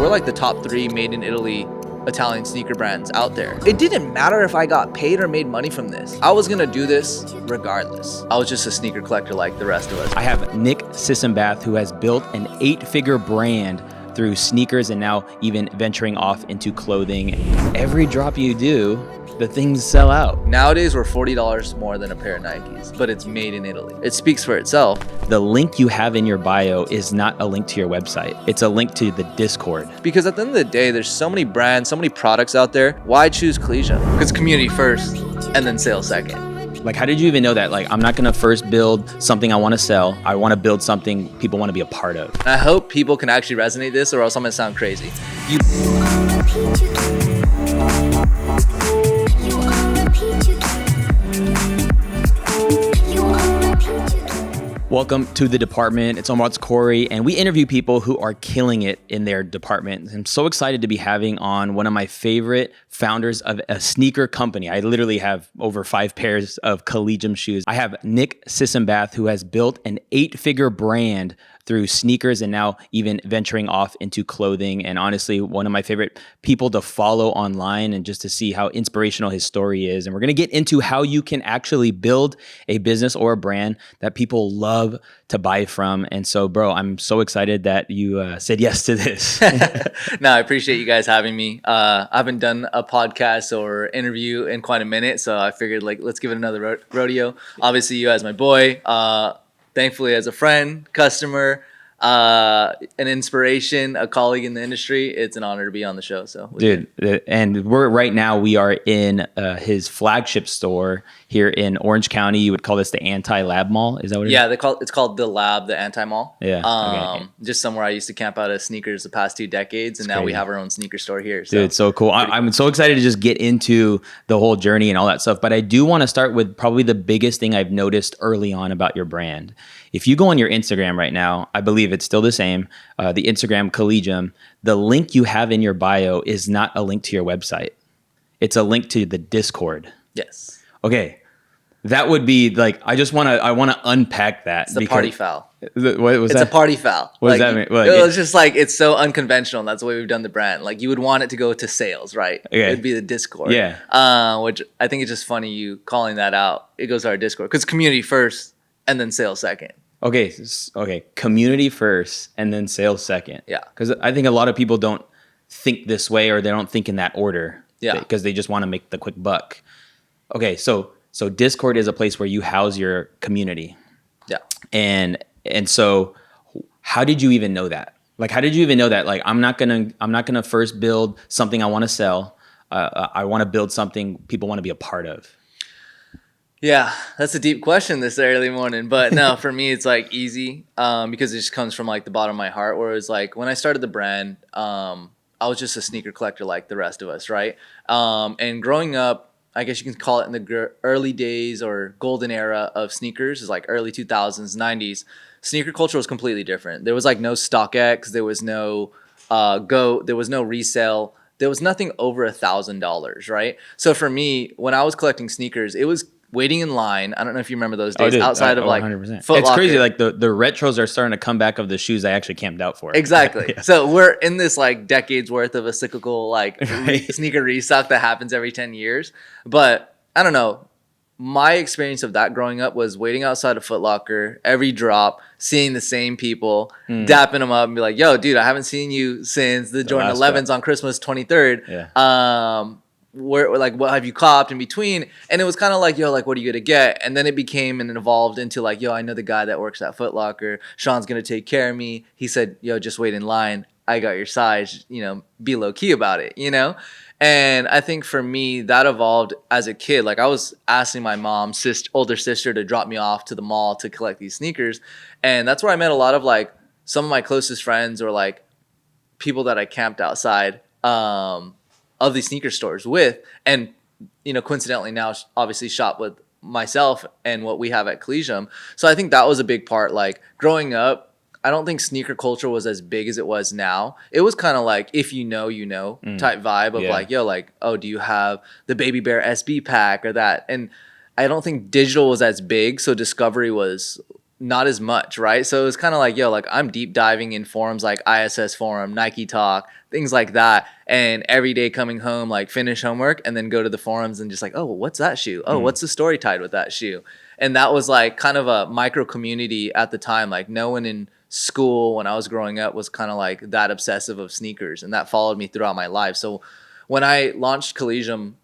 we're like the top 3 made in Italy Italian sneaker brands out there. It didn't matter if I got paid or made money from this. I was gonna do this regardless. I was just a sneaker collector like the rest of us. I have Sisombath, who has built an 8-figure brand through sneakers and now even venturing off into clothing. Every drop you do, the things sell out. Nowadays, we're $40 more than a pair of Nikes, but it's made in Italy. It speaks for itself. The link you have in your bio is not a link to your website. It's a link to the Discord. Because at the end of the day, there's so many brands, so many products out there. Why choose Collegium? Because community first and then sales second. Like, how did you even know that? Like, I'm not gonna first build something I wanna sell. I wanna build something people wanna be a part of. And I hope people can actually resonate this, or else I'm gonna sound crazy. Welcome to the department. It's Omar, it's Corey, and we interview people who are killing it in their department. I'm so excited to be having on one of my favorite founders of a sneaker company. I literally have over 5 pairs of Collegium shoes. I have Sisombath, who has built an 8-figure brand through sneakers and now even venturing off into clothing. And honestly, one of my favorite people to follow online and just to see how inspirational his story is. And we're going to get into how you can actually build a business or a brand that people love to buy from. And so, bro, I'm so excited that you said yes to this. No, I appreciate you guys having me. I haven't done a podcast or interview in quite a minute, so I figured, like, let's give it another rodeo. Obviously, you as my boy. Thankfully, as a friend, customer, an inspiration, a colleague in the industry, it's an honor to be on the show. So, dude, and we are in his flagship store here in Orange County. You would call this the Anti-Lab Mall. Is that what it is? Yeah, it's called the Lab, the Anti-Mall. Yeah. Okay. Just somewhere I used to camp out of sneakers the past 2 decades, and now we have our own sneaker store here. So. Dude, it's so cool. I'm so excited to just get into the whole journey and all that stuff. But I do want to start with probably the biggest thing I've noticed early on about your brand. If you go on your Instagram right now, I believe it's still the same, the Instagram Collegium, the link you have in your bio is not a link to your website. It's a link to the Discord. Yes. Okay. That would be like, I want to unpack that. It's the party foul. What was that? It's a party foul. What does that mean? It's just like, it's so unconventional. And that's the way we've done the brand. Like, you would want it to go to sales, right? Okay. It would be the Discord. Yeah. Which I think it's just funny you calling that out. It goes to our Discord because community first and then sales second. Okay. Community first and then sales second. Yeah. Because I think a lot of people don't think this way, or they don't think in that order. Yeah. Because they just want to make the quick buck. Okay. So Discord is a place where you house your community. Yeah. And so how did you even know that? Like, how did you even know that? Like, I'm not gonna first build something I want to sell. I want to build something people want to be a part of. Yeah, that's a deep question this early morning. But no, for me, it's like easy because it just comes from like the bottom of my heart. Whereas like when I started the brand, I was just a sneaker collector like the rest of us, right? And growing up, I guess you can call it in the early days or golden era of sneakers, is like early 2000s, 90s. Sneaker culture was completely different. There was like no StockX, there was no GOAT, there was no resale. There was nothing over $1,000, right? So for me, when I was collecting sneakers, it was waiting in line. I don't know if you remember those days outside of like 100%. Foot It's Locker. crazy. Like the retros are starting to come back of the shoes I actually camped out for. Exactly. Yeah. So we're in this like decades worth of a cyclical like Right. sneaker restock that happens every 10 years. But I don't know. My experience of that growing up was waiting outside of Foot Locker, every drop, seeing the same people, dapping them up and be like, yo, dude, I haven't seen you since the Jordan 11s on Christmas 23rd. Yeah. Where like, what have you copped in between? And it was kind of like, yo, like, what are you gonna get? And then it became and evolved into like, yo, I know the guy that works at Foot Locker. Sean's gonna take care of me. He said, yo, just wait in line. I got your size. Be low key about it. And I think for me that evolved as a kid. Like I was asking my mom, older sister, to drop me off to the mall to collect these sneakers, and that's where I met a lot of like some of my closest friends or like people that I camped outside of these sneaker stores with, and coincidentally now obviously shop with myself and what we have at Collegium. So I think that was a big part. Like growing up, I don't think sneaker culture was as big as it was now. It was kind of like if you know type vibe of like, yo, like, oh, do you have the Baby Bear SB pack or that? And I don't think digital was as big, so discovery was not as much, right? So it was kind of like, yo, like I'm deep diving in forums like ISS forum, Nike Talk, things like that. And every day coming home, like finish homework and then go to the forums and just like, oh, what's that shoe? Oh, what's the story tied with that shoe? And that was like kind of a micro community at the time. Like no one in school when I was growing up was kind of like that obsessive of sneakers. And that followed me throughout my life. So when I launched Collegium,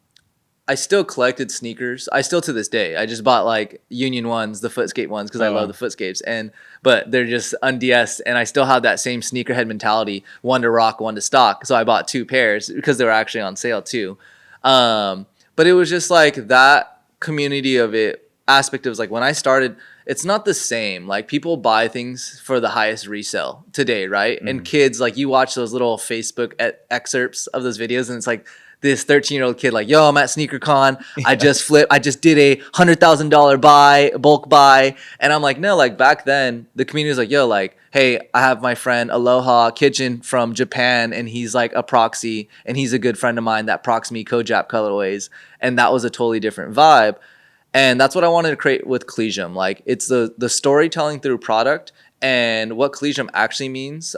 I still collected sneakers. I still to this day. I just bought like Union ones, the Footscape ones, because I love the Footscapes. But they're just unds, and I still have that same sneakerhead mentality: one to rock, one to stock. So I bought 2 pairs because they were actually on sale too. But it was just like that community of it aspect of like when I started. It's not the same. Like people buy things for the highest resale today, right? And kids, like you watch those little Facebook excerpts of those videos, and it's like this 13-year-old kid like, yo, I'm at SneakerCon. I just did a $100,000 bulk buy. And I'm like, no, like back then the community was like, yo, like, hey, I have my friend Aloha Kitchen from Japan and he's like a proxy and he's a good friend of mine that proxy me Kojap colorways. And that was a totally different vibe. And that's what I wanted to create with Collegium. Like it's the storytelling through product. And what Collegium actually means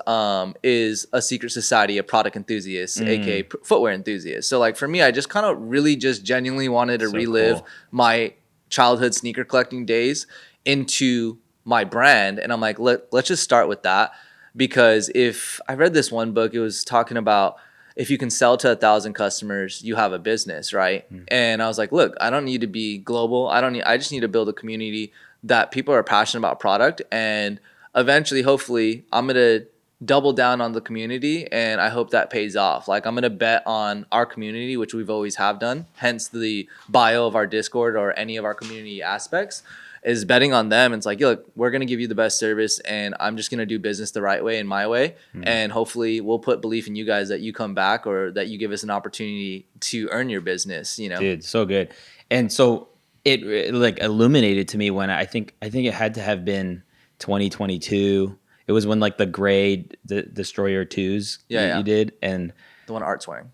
is a secret society of product enthusiasts, aka footwear enthusiasts. So like for me, I just kind of really just genuinely wanted to relive my childhood sneaker collecting days into my brand. And I'm like, let's just start with that. Because if I read this one book, it was talking about if you can sell to 1,000 customers, you have a business, right? And I was like, look, I don't need to be global. I just need to build a community that people are passionate about product. And eventually, hopefully, I'm going to double down on the community and I hope that pays off. Like I'm going to bet on our community, which we've always have done. Hence the bio of our Discord or any of our community aspects is betting on them. And it's like, look, we're going to give you the best service and I'm just going to do business the right way and my way. And hopefully we'll put belief in you guys that you come back or that you give us an opportunity to earn your business, you know? Dude, so good. And so it like illuminated to me when I think it had to have been 2022. It was when like the gray Destroyer 2s you did. And the one Art's wearing.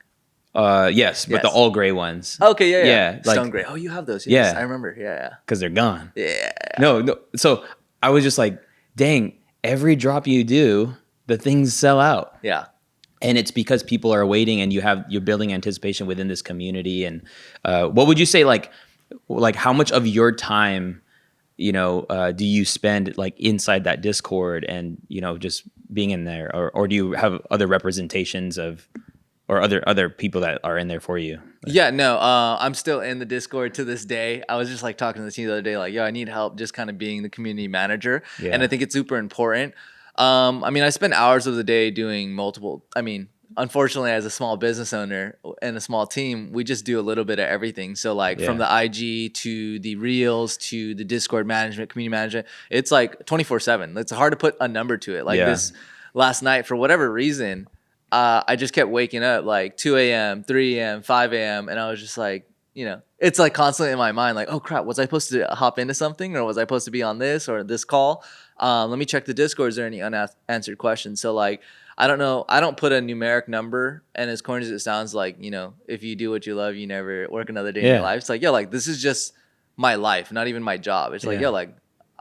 Yes, but the all gray ones. Okay, yeah. Like, Stone gray. Oh, you have those. Yes, yeah. I remember. Yeah. Because they're gone. Yeah. No. So I was just like, dang, every drop you do, the things sell out. Yeah. And it's because people are waiting and you're building anticipation within this community. And what would you say, like how much of your time, do you spend like inside that Discord and, just being in there, or do you have other representations of, or other people that are in there for you? Yeah, no, I'm still in the Discord to this day. I was just like talking to the team the other day, like, yo, I need help just kind of being the community manager. Yeah. And I think it's super important. I spend hours of the day doing multiple, unfortunately, as a small business owner and a small team, we just do a little bit of everything. So like from the IG to the Reels to the Discord management, community management, it's like 24/7. It's hard to put a number to it. Like this last night, for whatever reason, I just kept waking up like 2 a.m., 3 a.m., 5 a.m. And I was just like, it's like constantly in my mind, like, oh crap, was I supposed to hop into something or was I supposed to be on this or this call? Let me check the Discord. Is there any unanswered questions? So like, I don't know. I don't put a numeric number. And as corny as it sounds, like, if you do what you love, you never work another day in your life. It's like, like this is just my life, not even my job. It's like,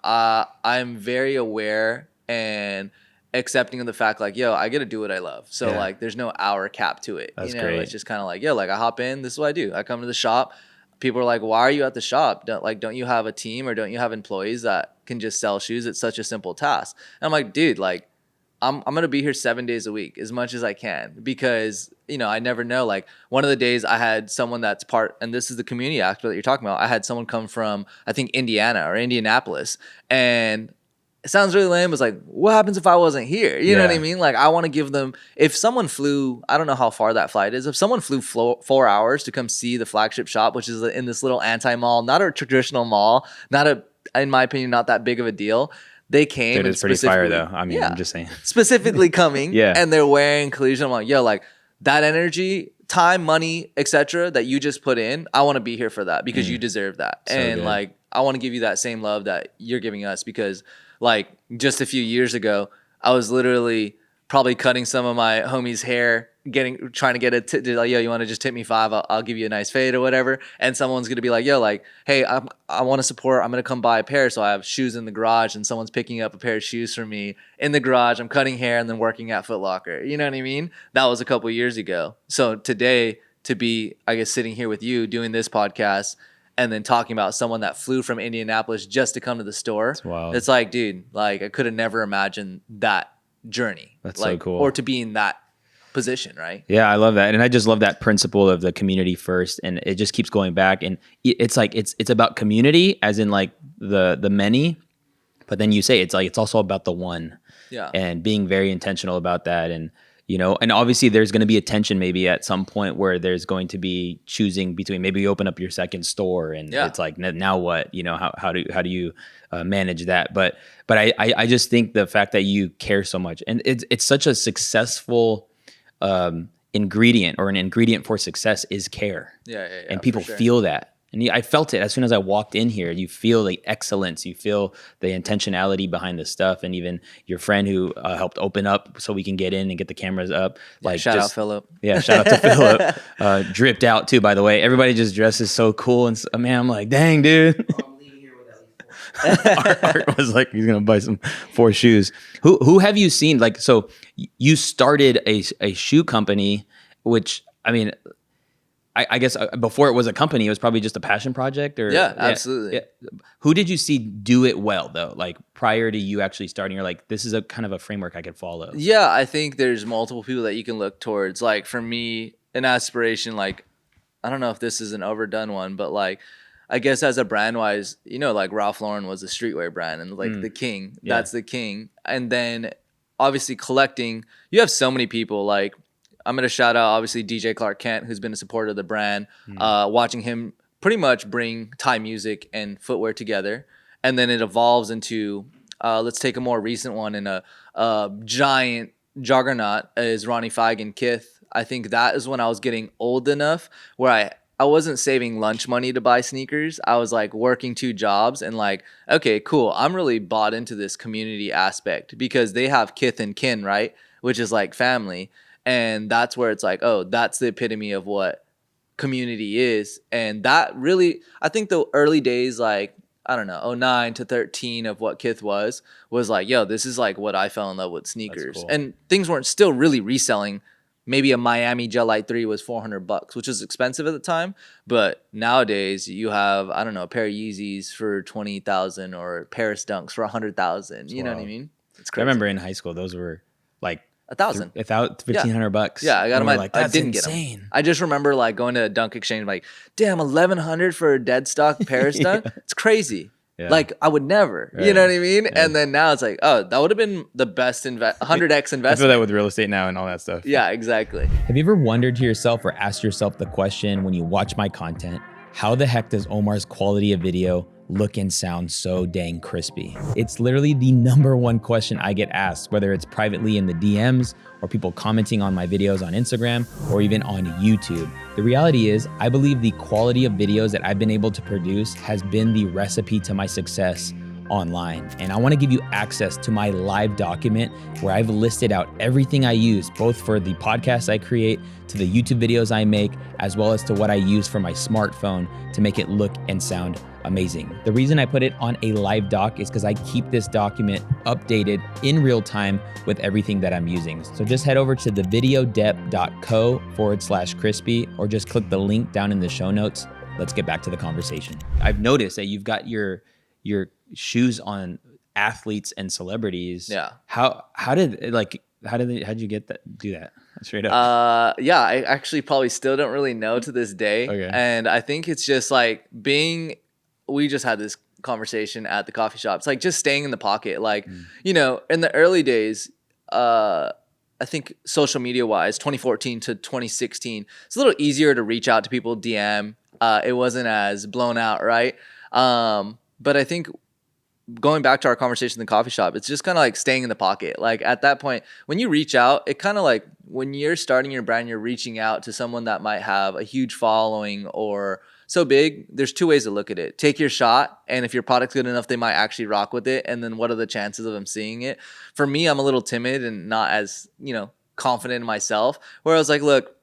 I'm very aware and accepting of the fact, like, I get to do what I love. So like, there's no hour cap to it. That's great. It's just kind of like, like I hop in, this is what I do. I come to the shop. People are like, why are you at the shop? Don't you have a team or don't you have employees that can just sell shoes? It's such a simple task. And I'm like, dude, like, I'm going to be here 7 days a week as much as I can because, I never know. Like one of the days I had someone that's and this is the community aspect that you're talking about. I had someone come from, I think, Indiana or Indianapolis, and it sounds really lame. It's like, what happens if I wasn't here? You know what I mean? Like I want to give them, if someone flew, I don't know how far that flight is. If someone flew 4 hours to come see the flagship shop, which is in this little anti-mall, not a traditional mall, in my opinion, not that big of a deal. They came. Dude, it's pretty fire though. I'm just saying. Specifically coming and they're wearing Collegium. I'm like, like that energy, time, money, etc. that you just put in, I want to be here for that because you deserve that. So and good. Like, I want to give you that same love that you're giving us because like just a few years ago, I was literally probably cutting some of my homie's hair, trying to get like, yo, you want to just tip me $5? I'll give you a nice fade or whatever. And someone's gonna be like, yo, like, hey, I want to support. I'm gonna come buy a pair, so I have shoes in the garage, and someone's picking up a pair of shoes for me in the garage. I'm cutting hair and then working at Foot Locker. You know what I mean? That was a couple years ago. So today, to be, I guess, sitting here with you doing this podcast and then talking about someone that flew from Indianapolis just to come to the store. That's wild. It's like, dude, like I could have never imagined that journey. That's like, so cool. Or to be in that position, right? Yeah, I love that. And I just love that principle of the community first. And it just keeps going back. And it's like, it's about community as in like the many, but then you say it's like, it's also about the one. Yeah. And being very intentional about that. And, you know, and obviously there's going to be a tension maybe at some point where there's going to be choosing between, maybe you open up your second store and it's like, now what, you know, how do you manage that? But I just think the fact that you care so much, and it's such a successful ingredient, or an ingredient for success is care. Yeah. And people feel that. And I felt it as soon as I walked in here. You feel the excellence. You feel the intentionality behind the stuff. And even your friend who helped open up so we can get in and get the cameras up. Like shout out Philip. Yeah, shout out to Philip. Dripped out too, by the way. Everybody just dresses so cool. And man, I'm like, dang, dude. I'm leaving here with at least 4. Art was like, he's gonna buy some 4 shoes. Who have you seen? Like, so you started a shoe company, which I mean, I guess before it was a company, it was probably just a passion project. Or Yeah, absolutely. Yeah. Who did you see do it well though? Like prior to you actually starting, you're like, this is a kind of a framework I could follow. Yeah, I think there's multiple people that you can look towards. Like for me, an aspiration, like I don't know if this is an overdone one, but like I guess as a brand wise, you know, like Ralph Lauren was a streetwear brand and like the king. Yeah. That's the king. And then obviously collecting, you have so many people. Like I'm gonna shout out obviously DJ Clark Kent, who's been a supporter of the brand. Watching him pretty much bring Thai music and footwear together, and then it evolves into let's take a more recent one, and a giant juggernaut is Ronnie Fieg Kith. I think that is when I was getting old enough where I wasn't saving lunch money to buy sneakers. I was like working 2 jobs and like, okay, cool. I'm really bought into this community aspect because they have kith and kin, right? Which is like family. And that's where it's like, oh, that's the epitome of what community is. And that really, I think the early days, like, I don't know, 09 to 13 of what Kith was like, yo, this is like what I fell in love with sneakers. Cool. And things weren't still really reselling. Maybe a Miami Gel Light 3 was $400, which was expensive at the time. But nowadays you have, I don't know, a pair of Yeezys for 20,000 or Paris Dunks for 100,000. You know what I mean? It's I crazy. remember in high school, those were like 1,000. $1,500. Yeah, I got them. Like, I that's didn't insane. get them. I just remember like going to a dunk exchange, like, damn, 1,100 for a dead stock Paris dunk. It's crazy. Yeah. Like I would never. Right. You know what I mean? Yeah. And then now it's like, oh, that would have been the best 100x I feel investment. that with real estate now and all that stuff. Yeah, exactly. Have you ever wondered to yourself or asked yourself the question when you watch my content, how the heck does Omar's quality of video look and sound so dang crispy? It's literally the #1 question I get asked, whether it's privately in the DMs or people commenting on my videos on Instagram or even on YouTube. The reality is, I believe the quality of videos that I've been able to produce has been the recipe to my success online. And I want to give you access to my live document where I've listed out everything I use, both for the podcasts I create, to the YouTube videos I make, as well as to what I use for my smartphone to make it look and sound amazing. The reason I put it on a live doc is because I keep this document updated in real time with everything that I'm using. So just head over to thevideodept.co/crispy or just click the link down in the show notes. Let's get back to the conversation. I've noticed that you've got your shoes on athletes and celebrities. Yeah. How'd you get that? Do that straight up? Yeah, I actually probably still don't really know to this day. Okay. And I think it's just like we just had this conversation at the coffee shop. It's like just staying in the pocket. Like, you know, in the early days, I think social media wise, 2014 to 2016, it's a little easier to reach out to people, DM. It wasn't as blown out, right? But I think going back to our conversation in the coffee shop, it's just kind of like staying in the pocket. Like at that point, when you reach out, it kind of like when you're starting your brand, you're reaching out to someone that might have a huge following or so big. There's two ways to look at it. Take your shot, and if your product's good enough, they might actually rock with it. And then what are the chances of them seeing it? For me, I'm a little timid and not as, confident in myself, where I was like, look,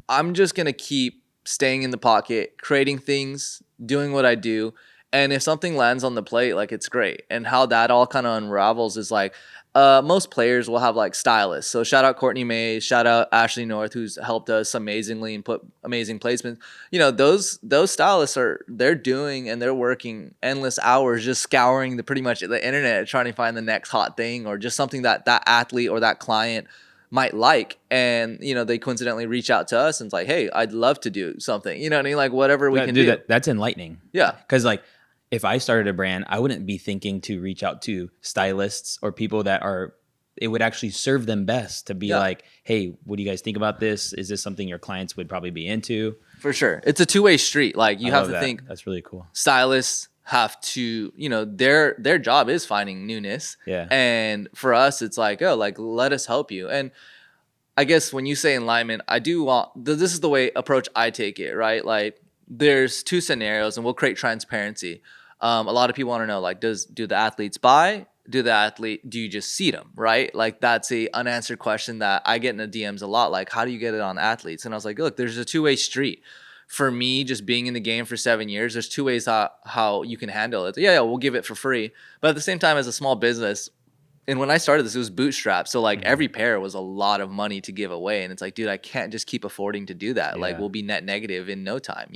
I'm just going to keep staying in the pocket, creating things, doing what I do. And if something lands on the plate, like, it's great. And how that all kind of unravels is like, most players will have like stylists. So shout out Courtney Mays, shout out Ashley North, who's helped us amazingly and put amazing placements. Those stylists they're doing and they're working endless hours just scouring pretty much the internet trying to find the next hot thing or just something that athlete or that client might like. And they coincidentally reach out to us and it's like, hey, I'd love to do something. You know what I mean? Like, whatever we can do. That's enlightening. Yeah. Because like, if I started a brand, I wouldn't be thinking to reach out to stylists or people it would actually serve them best to be like, hey, what do you guys think about this? Is this something your clients would probably be into? For sure. It's a two-way street. Like, you have to think. That's really cool. Stylists have to, their job is finding newness. Yeah. And for us, it's like, oh, like, let us help you. And I guess when you say enlightenment, I do want, this is the way approach I take it, right? Like, there's two scenarios and we'll create transparency. A lot of people want to know, like, do the athletes buy? Do you just seed them, right? Like, that's a unanswered question that I get in the DMs a lot. Like, how do you get it on athletes? And I was like, look, there's a two-way street. For me, just being in the game for 7 years, there's two ways how you can handle it. Yeah, we'll give it for free. But at the same time, as a small business, and when I started this, it was bootstrapped. So like every pair was a lot of money to give away. And it's like, dude, I can't just keep affording to do that. Like, we'll be net negative in no time,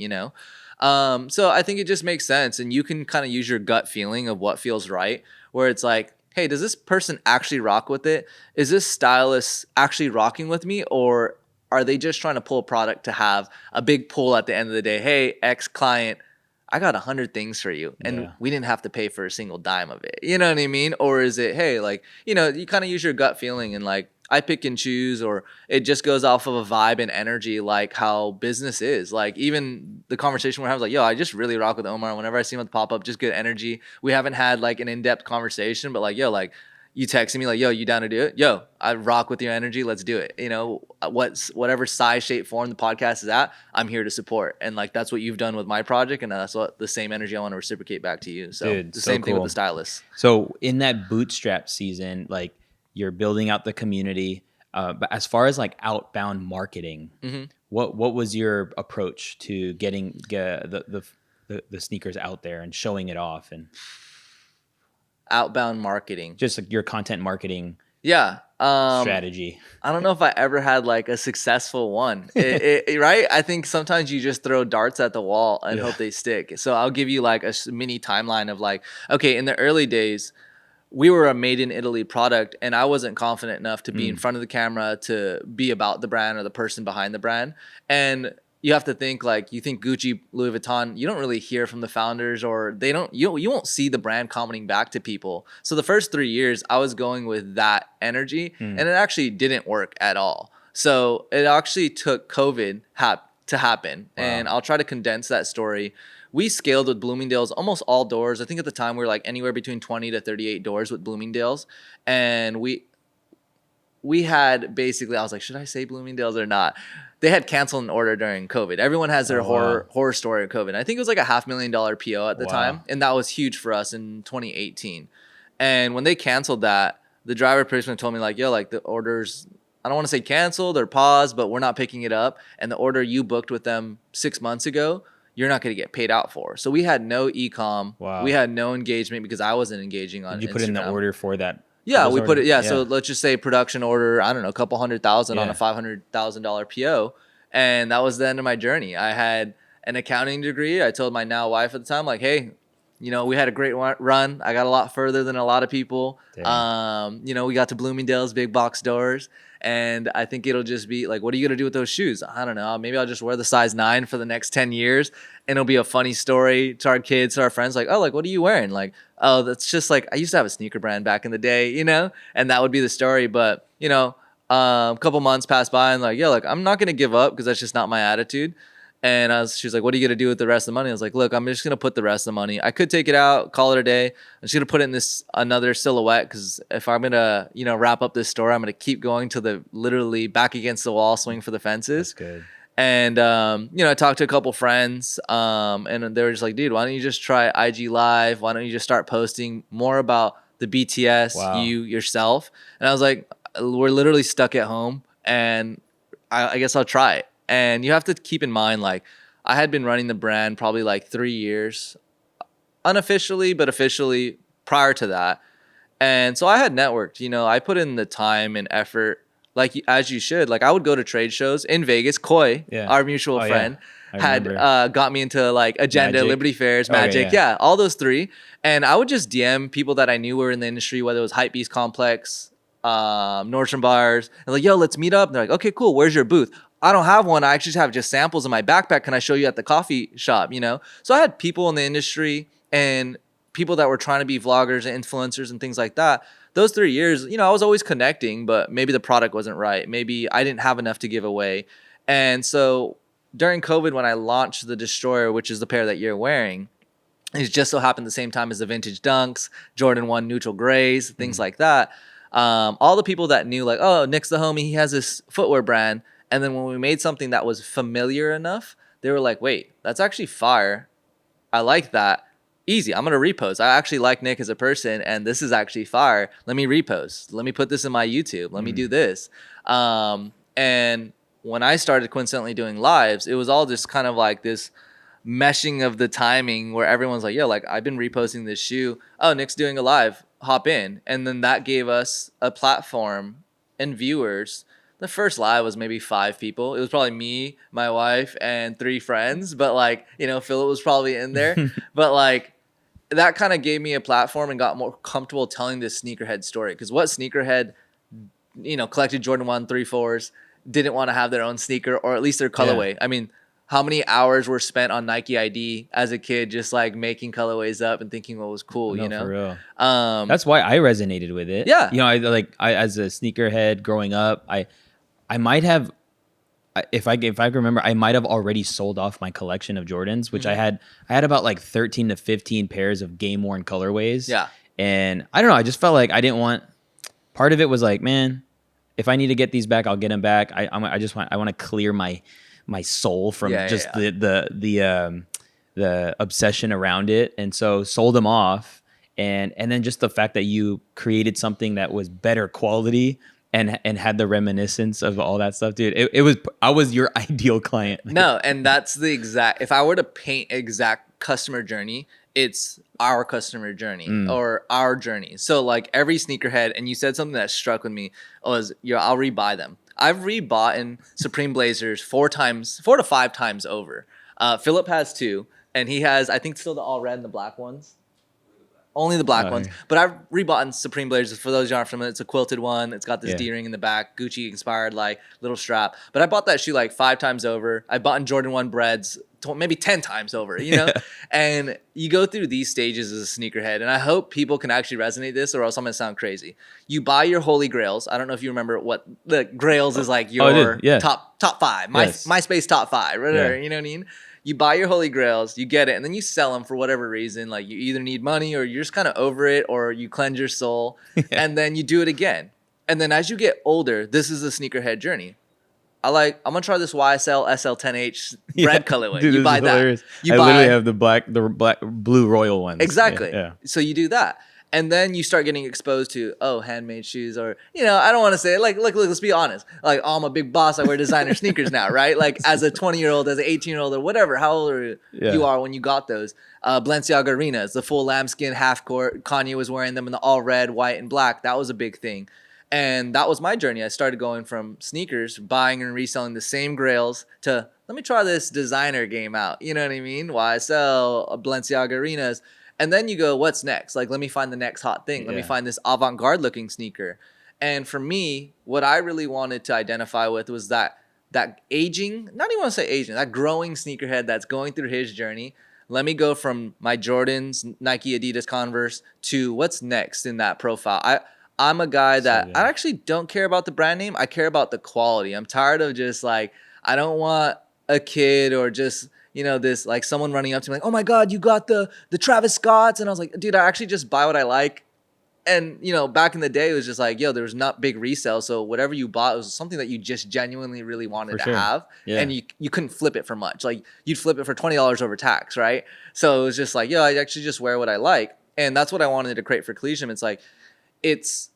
So I think it just makes sense. And you can kind of use your gut feeling of what feels right, where it's like, hey, does this person actually rock with it? Is this stylist actually rocking with me? Or are they just trying to pull a product to have a big pull at the end of the day? Hey, ex client, I got 100 things for you and we didn't have to pay for a single dime of it. You know what I mean? Or is it, hey, like, you kind of use your gut feeling and like, I pick and choose, or it just goes off of a vibe and energy, like how business is. Like, even the conversation we're having, like, yo, I just really rock with Omar. Whenever I see him at the pop-up, just good energy. We haven't had like an in-depth conversation, but like, yo, like, you texting me like, yo, you down to do it? Yo, I rock with your energy. Let's do it. Whatever size, shape, form the podcast is at, I'm here to support. And like, that's what you've done with my project. And that's what the same energy I want to reciprocate back to you. So Dude, the same thing with the stylists. So in that bootstrap season, like, you're building out the community. But as far as like outbound marketing, what was your approach to getting the sneakers out there and showing it off, and outbound marketing, just like your content marketing strategy? I don't know if I ever had like a successful one, right? I think sometimes you just throw darts at the wall and hope they stick. So I'll give you like a mini timeline of like, okay, in the early days, we were a made in Italy product and I wasn't confident enough to be in front of the camera to be about the brand or the person behind the brand. And you have to think, like, you think Gucci, Louis Vuitton, you don't really hear from the founders, or you won't see the brand commenting back to people. So the first 3 years I was going with that energy and it actually didn't work at all. So it actually took COVID to happen. Wow. And I'll try to condense that story. We scaled with Bloomingdale's almost all doors. I think at the time we were like anywhere between 20 to 38 doors with Bloomingdale's. And we had basically, I was like, should I say Bloomingdale's or not? They had canceled an order during COVID. Everyone has their horror story of COVID. I think it was like a $500,000 PO at the time. And that was huge for us in 2018. And when they canceled that, the driver person told me like, yo, like the orders, I don't want to say canceled or paused, but we're not picking it up. And the order you booked with them 6 months ago, you're not going to get paid out for. So we had no e-com. Wow. We had no engagement because I wasn't engaging on Instagram. Did you put in the order for that? Yeah, we put it. Yeah, so let's just say production order, I don't know, a couple $100,000 on a $500,000 PO. And that was the end of my journey. I had an accounting degree. I told my now wife at the time, like, hey, we had a great run. I got a lot further than a lot of people. We got to Bloomingdale's, big box doors. And I think it'll just be like, what are you going to do with those shoes? I don't know. Maybe I'll just wear the size 9 for the next 10 years. And it'll be a funny story to our kids, to our friends. Like, oh, like, what are you wearing? Like, oh, that's just like, I used to have a sneaker brand back in the day, and that would be the story. But, a couple months passed by and like, yeah, like, I'm not going to give up because that's just not my attitude. And she was like, what are you going to do with the rest of the money? I was like, look, I'm just going to put the rest of the money. I could take it out, call it a day. I'm just going to put it in this another silhouette because if I'm going to, wrap up this store, I'm going to keep going to the literally back against the wall, swing for the fences. That's good. And I talked to a couple friends, and they were just like, "Dude, why don't you just try IG Live? Why don't you just start posting more about the BTS, Wow. you yourself?" And I was like, "We're literally stuck at home, and I guess I'll try it." And you have to keep in mind, like, I had been running the brand probably like 3 years, unofficially, but officially prior to that. And so I had networked, I put in the time and effort, like as you should. Like I would go to trade shows in Vegas. Koi, Yeah. our mutual Oh, yeah. friend, I had remember. got me into like Agenda, Magic. Liberty Fairs, Okay, Magic, yeah. yeah, all those three. And I would just DM people that I knew were in the industry, whether it was Hypebeast Complex, Nordstrom Bars, and like, yo, let's meet up. And they're like, okay, cool. Where's your booth? I don't have one. I actually have just samples in my backpack. Can I show you at the coffee shop? So I had people in the industry and people that were trying to be vloggers and influencers and things like that. Those 3 years, I was always connecting, but maybe the product wasn't right. Maybe I didn't have enough to give away. And so during COVID, when I launched the Destroyer, which is the pair that you're wearing, it just so happened the same time as the vintage Dunks, Jordan 1 neutral grays, things like that. All the people that knew, like, oh, Nick's the homie, he has this footwear brand. And then when we made something that was familiar enough, they were like, wait, that's actually fire. I like that. Easy. I'm going to repost. I actually like Nick as a person, and this is actually fire. Let me repost. Let me put this in my YouTube. Let me do this. And when I started coincidentally doing lives, it was all just kind of like this meshing of the timing where everyone's like, yo, like I've been reposting this shoe. Oh, Nick's doing a live. Hop in. And then that gave us a platform and viewers. The first live was maybe 5 people. It was probably me, my wife, and 3 friends. But like, Philip was probably in there. But like, that kind of gave me a platform and got more comfortable telling this sneakerhead story. Because what sneakerhead, collected Jordan 1 3/4s, didn't want to have their own sneaker or at least their colorway. Yeah. I mean, how many hours were spent on Nike ID as a kid just like making colorways up and thinking what was cool, No, for real. Um, That's why I resonated with it. Yeah. I as a sneakerhead growing up, I might have, if I can remember, I might have already sold off my collection of Jordans, which I had about like 13 to 15 pairs of game worn colorways. Yeah. And I don't know, I just felt like I didn't want, part of it was like, man, if I need to get these back, I'll get them back. I want to clear my soul from the obsession around it. And so sold them off. And then just the fact that you created something that was better quality and had the reminiscence of all that stuff, dude. I was your ideal client. No, and that's the exact, if I were to paint exact customer journey, it's our customer journey or our journey. So like every sneakerhead, and you said something that struck with me was, I'll rebuy them. I've rebought Supreme Blazers 4 to 5 times over. Philip has 2, and he has, I think, still the all red and the black ones. Only the black ones. But I've rebought Supreme Blazers. For those who aren't familiar, it's a quilted one. It's got this D-ring in the back, Gucci inspired, like little strap. But I bought that shoe like 5 times over. I bought in Jordan 1 breads maybe 10 times over, And you go through these stages as a sneakerhead, and I hope people can actually resonate this, or else I'm going to sound crazy. You buy your holy grails. I don't know if you remember what the grails is like your top 5, MySpace top 5, whatever, you know what I mean? You buy your holy grails, you get it, and then you sell them for whatever reason. Like you either need money or you're just kind of over it, or you cleanse your soul, and then you do it again. And then as you get older, this is a sneakerhead journey. I'm gonna try this YSL SL10H red colorway. Dude, you buy that. Hilarious. I literally have the black, blue royal ones. Exactly. Yeah. So you do that. And then you start getting exposed to, handmade shoes, or, I don't want to say it. Like, look, let's be honest. Like, I'm a big boss. I wear designer sneakers now, right? Like, as a 20-year-old, as an 18-year-old, or whatever, how old you are when you got those. Balenciaga Arenas, the full lambskin half court. Kanye was wearing them in the all red, white, and black. That was a big thing. And that was my journey. I started going from sneakers, buying and reselling the same grails, to let me try this designer game out. You know what I mean? YSL, Balenciaga Arenas. And then you go, what's next? Like, let me find the next hot thing. Let me find this avant-garde looking sneaker. And for me, what I really wanted to identify with was that aging, not even want to say aging, that growing sneakerhead that's going through his journey. Let me go from my Jordans, Nike, Adidas, Converse to what's next in that profile. I'm a guy that I actually don't care about the brand name. I care about the quality. I'm tired of just like, I don't want a kid or just, this like someone running up to me like, oh my God, you got the Travis Scotts. And I was like, dude, I actually just buy what I like And, back in the day, it was just like, yo, there was not big resale. So whatever you bought, it was something that you just genuinely really wanted For to sure. have. Yeah. And you couldn't flip it for much. Like, you'd flip it for $20 over tax, right? So it was just like, yo, I actually just wear what I like. And that's what I wanted to create for Collegium. It's like, it's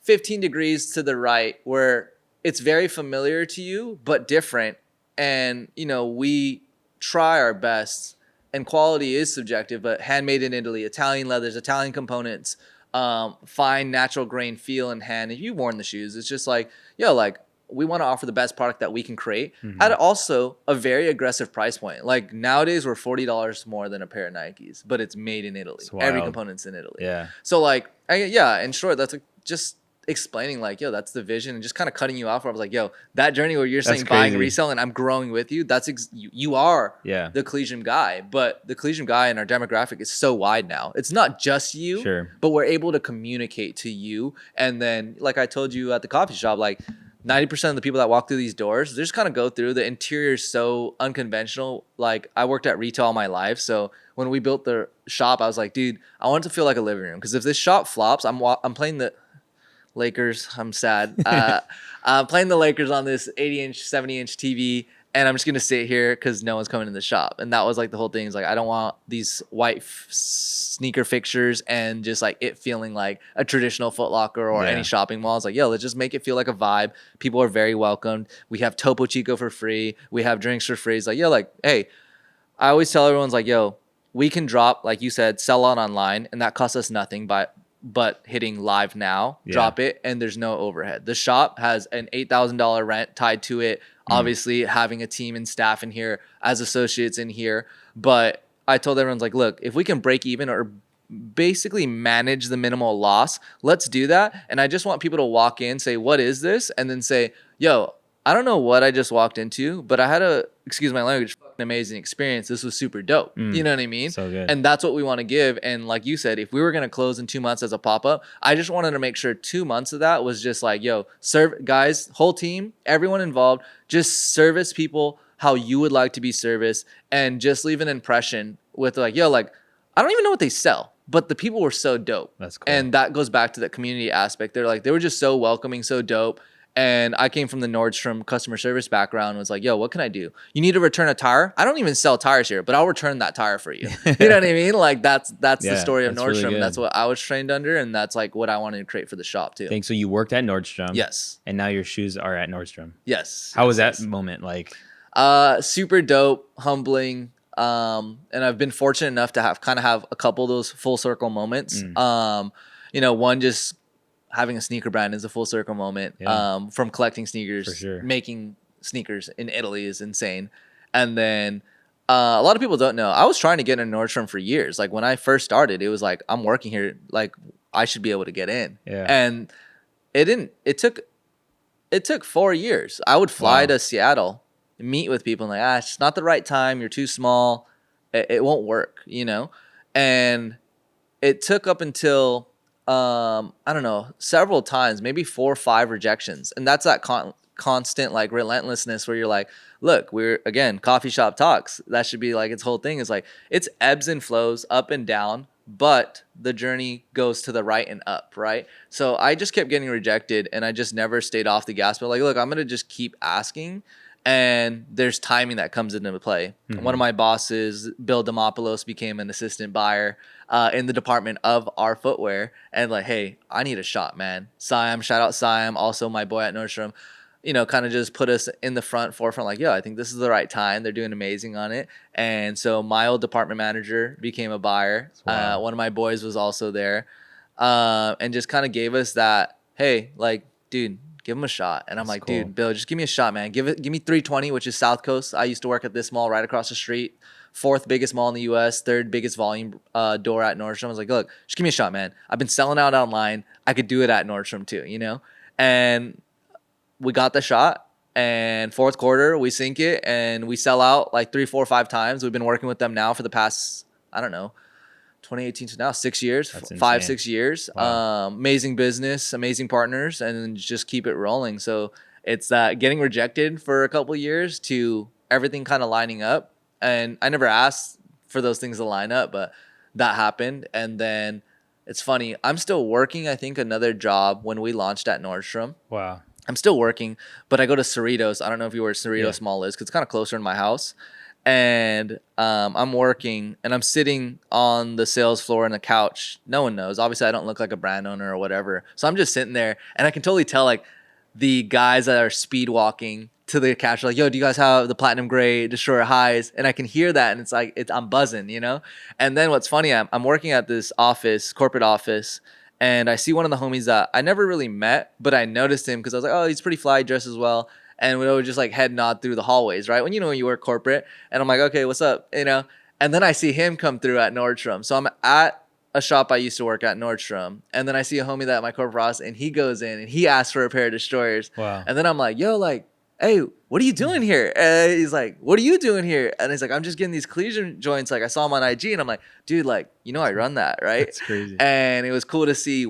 15 degrees to the right where it's very familiar to you, but different. And, we try our best. And quality is subjective, but handmade in Italy, Italian leathers, Italian components, fine natural grain feel in hand. If you've worn the shoes, it's just like, like we want to offer the best product that we can create at also a very aggressive price point. Like nowadays we're $40 more than a pair of Nikes, but it's made in Italy. Every component's in Italy. Yeah. So like, in short, that's like just explaining like, that's the vision, and just kind of cutting you off where I was like, that journey where you're saying buying, resell, and I'm growing with you. That's you are the Collegium guy, but the Collegium guy in our demographic is so wide now. It's not just you, but we're able to communicate to you. And then, like I told you at the coffee shop, like 90% of the people that walk through these doors, they just kind of go through. The interior is so unconventional. Like I worked at retail all my life, so when we built the shop, I was like, dude, I want it to feel like a living room, because if this shop flops, I'm playing the Lakers. I'm sad. I'm playing the Lakers on this 80-inch, 70-inch TV, and I'm just going to sit here because no one's coming in the shop. And that was like the whole thing. Is like, I don't want these white sneaker fixtures and just like it feeling like a traditional Foot Locker or any shopping mall. It's like, let's just make it feel like a vibe. People are very welcomed. We have Topo Chico for free. We have drinks for free. It's like, hey, I always tell everyone's like, we can drop, like you said, sell out online, and that costs us nothing but hitting live now, drop it, and there's no overhead. The shop has an $8,000 rent tied to it. Obviously, having a team and staff in here as associates in here. But I told everyone's like, look, if we can break even or basically manage the minimal loss, let's do that. And I just want people to walk in, say, what is this? And then say, I don't know what I just walked into, but I had excuse my language, amazing experience. This was super dope. You know what I mean? So good. And that's what we want to give. And like you said, if we were going to close in 2 months as a pop-up, I just wanted to make sure 2 months of that was just like, serve guys, whole team, everyone involved, just service people how you would like to be serviced, and just leave an impression with like, I don't even know what they sell, but the people were so dope. That's cool. And that goes back to the community aspect. They were just so welcoming, so dope. And I came from the Nordstrom customer service background and was like, what can I do? You need to return a tire? I don't even sell tires here, but I'll return that tire for you. You know what I mean? Like that's the story of Nordstrom. Really, that's what I was trained under, and that's like what I wanted to create for the shop too. So you worked at Nordstrom. Yes. And now your shoes are at Nordstrom. Yes. How was that moment like? Super dope, humbling. And I've been fortunate enough to have a couple of those full circle moments. One, just having a sneaker brand is a full circle moment. From collecting sneakers, for sure. Making sneakers in Italy is insane. And then a lot of people don't know, I was trying to get in Nordstrom for years. Like when I first started, it was like, I'm working here, like I should be able to get in. And it took 4 years. I would fly to Seattle, meet with people, and like, it's not the right time. You're too small. It won't work, And it took up until, I don't know, several times, maybe 4 or 5 rejections. And that's that constant like relentlessness where you're like, look, we're again, coffee shop talks. That should be like its whole thing is like, it's ebbs and flows, up and down, but the journey goes to the right and up, right? So I just kept getting rejected, and I just never stayed off the gas. But like, look, I'm going to just keep asking. And there's timing that comes into play. One of my bosses, Bill Demopoulos, became an assistant buyer in the department of our footwear. And like, hey, I need a shot, man. Siam, shout out Siam, also my boy at Nordstrom, kind of just put us in the forefront, like, I think this is the right time. They're doing amazing on it. And so my old department manager became a buyer. Wow. One of my boys was also there, and just kind of gave us that, hey, like, dude, give him a shot. And I'm like, cool. Dude, Bill, just give me a shot, man. Give me 320, which is South Coast. I used to work at this mall right across the street. 4th biggest mall in the U.S., 3rd biggest volume door at Nordstrom. I was like, look, just give me a shot, man. I've been selling out online. I could do it at Nordstrom too, And we got the shot. And 4th quarter, we sink it and we sell out like 3, 4, 5 times. We've been working with them now for the past, I don't know, 2018 to now, 6 years, 5, 6 years. Wow. Amazing business, amazing partners, and then just keep it rolling. So it's getting rejected for a couple of years to everything kind of lining up. And I never asked for those things to line up, but that happened. And then It's funny. I'm still working, I think, another job when we launched at Nordstrom. Wow. I'm still working, but I go to Cerritos. I don't know if you know where Cerritos Yeah. Mall is, because it's kind of closer in my house. And I'm working, and I'm sitting on the sales floor on the couch. No one knows. Obviously, I don't look like a brand owner or whatever. So I'm just sitting there, and I can totally tell, like, the guys that are speed walking to the couch are like, yo, do you guys have the platinum gray Destroyer highs? And I can hear that, and it's like, I'm buzzing, you know? And then what's funny, I'm working at this office, corporate office, and I see one of the homies that I never really met, but I noticed him because I was like, oh, he's pretty fly, dresses well. And we would just like head nod through the hallways, right? When you work corporate, and I'm like, okay, what's up? You know? And then I see him come through at Nordstrom. So I'm at a shop I used to work at, Nordstrom. And then I see a homie that at my corporate office, and he goes in and he asks for a pair of Destroyers. Wow. And then I'm like, yo, like, hey, what are you doing here? And he's like, what are you doing here? And he's like, I'm just getting these Collegium joints. Like, I saw him on IG, and I'm like, dude, like, you know, I run that, right? That's crazy. And it was cool to see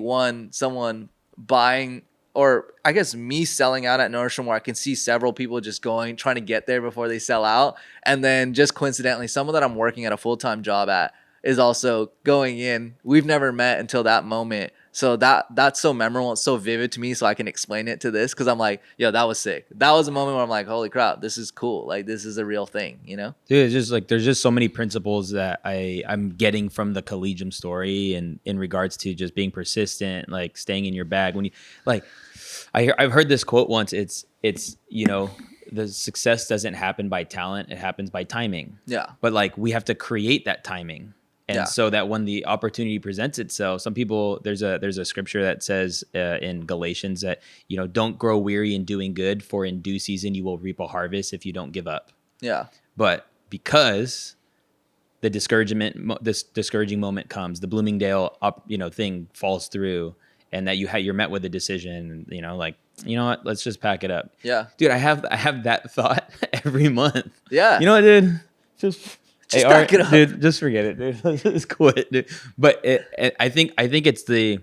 someone buying, or I guess me selling out at Nordstrom, where I can see several people just trying to get there before they sell out. And then just coincidentally, someone that I'm working at a full-time job at is also going in. We've never met until that moment. So that's so memorable. It's so vivid to me, so I can explain it to this, because I'm like, yo, that was sick. That was a moment where I'm like, holy crap, this is cool. Like, this is a real thing, you know? Dude, it's just like there's just so many principles that I'm getting from the Collegium story, and in regards to just being persistent, like staying in your bag. When you like, I've heard this quote once. It's you know, the success doesn't happen by talent; it happens by timing. Yeah. But like we have to create that timing. And so that when the opportunity presents itself, some people, there's a scripture that says in Galatians that, you know, don't grow weary in doing good, for in due season you will reap a harvest if you don't give up. Yeah. But because this discouraging moment comes, the Bloomingdale thing falls through, and that you're met with a decision, you know, like, you know what, let's just pack it up. Yeah. Dude, I have that thought every month. Yeah. You know what, dude? Just back it up. Dude, just forget it, dude. Let's just quit, dude. But I think it's the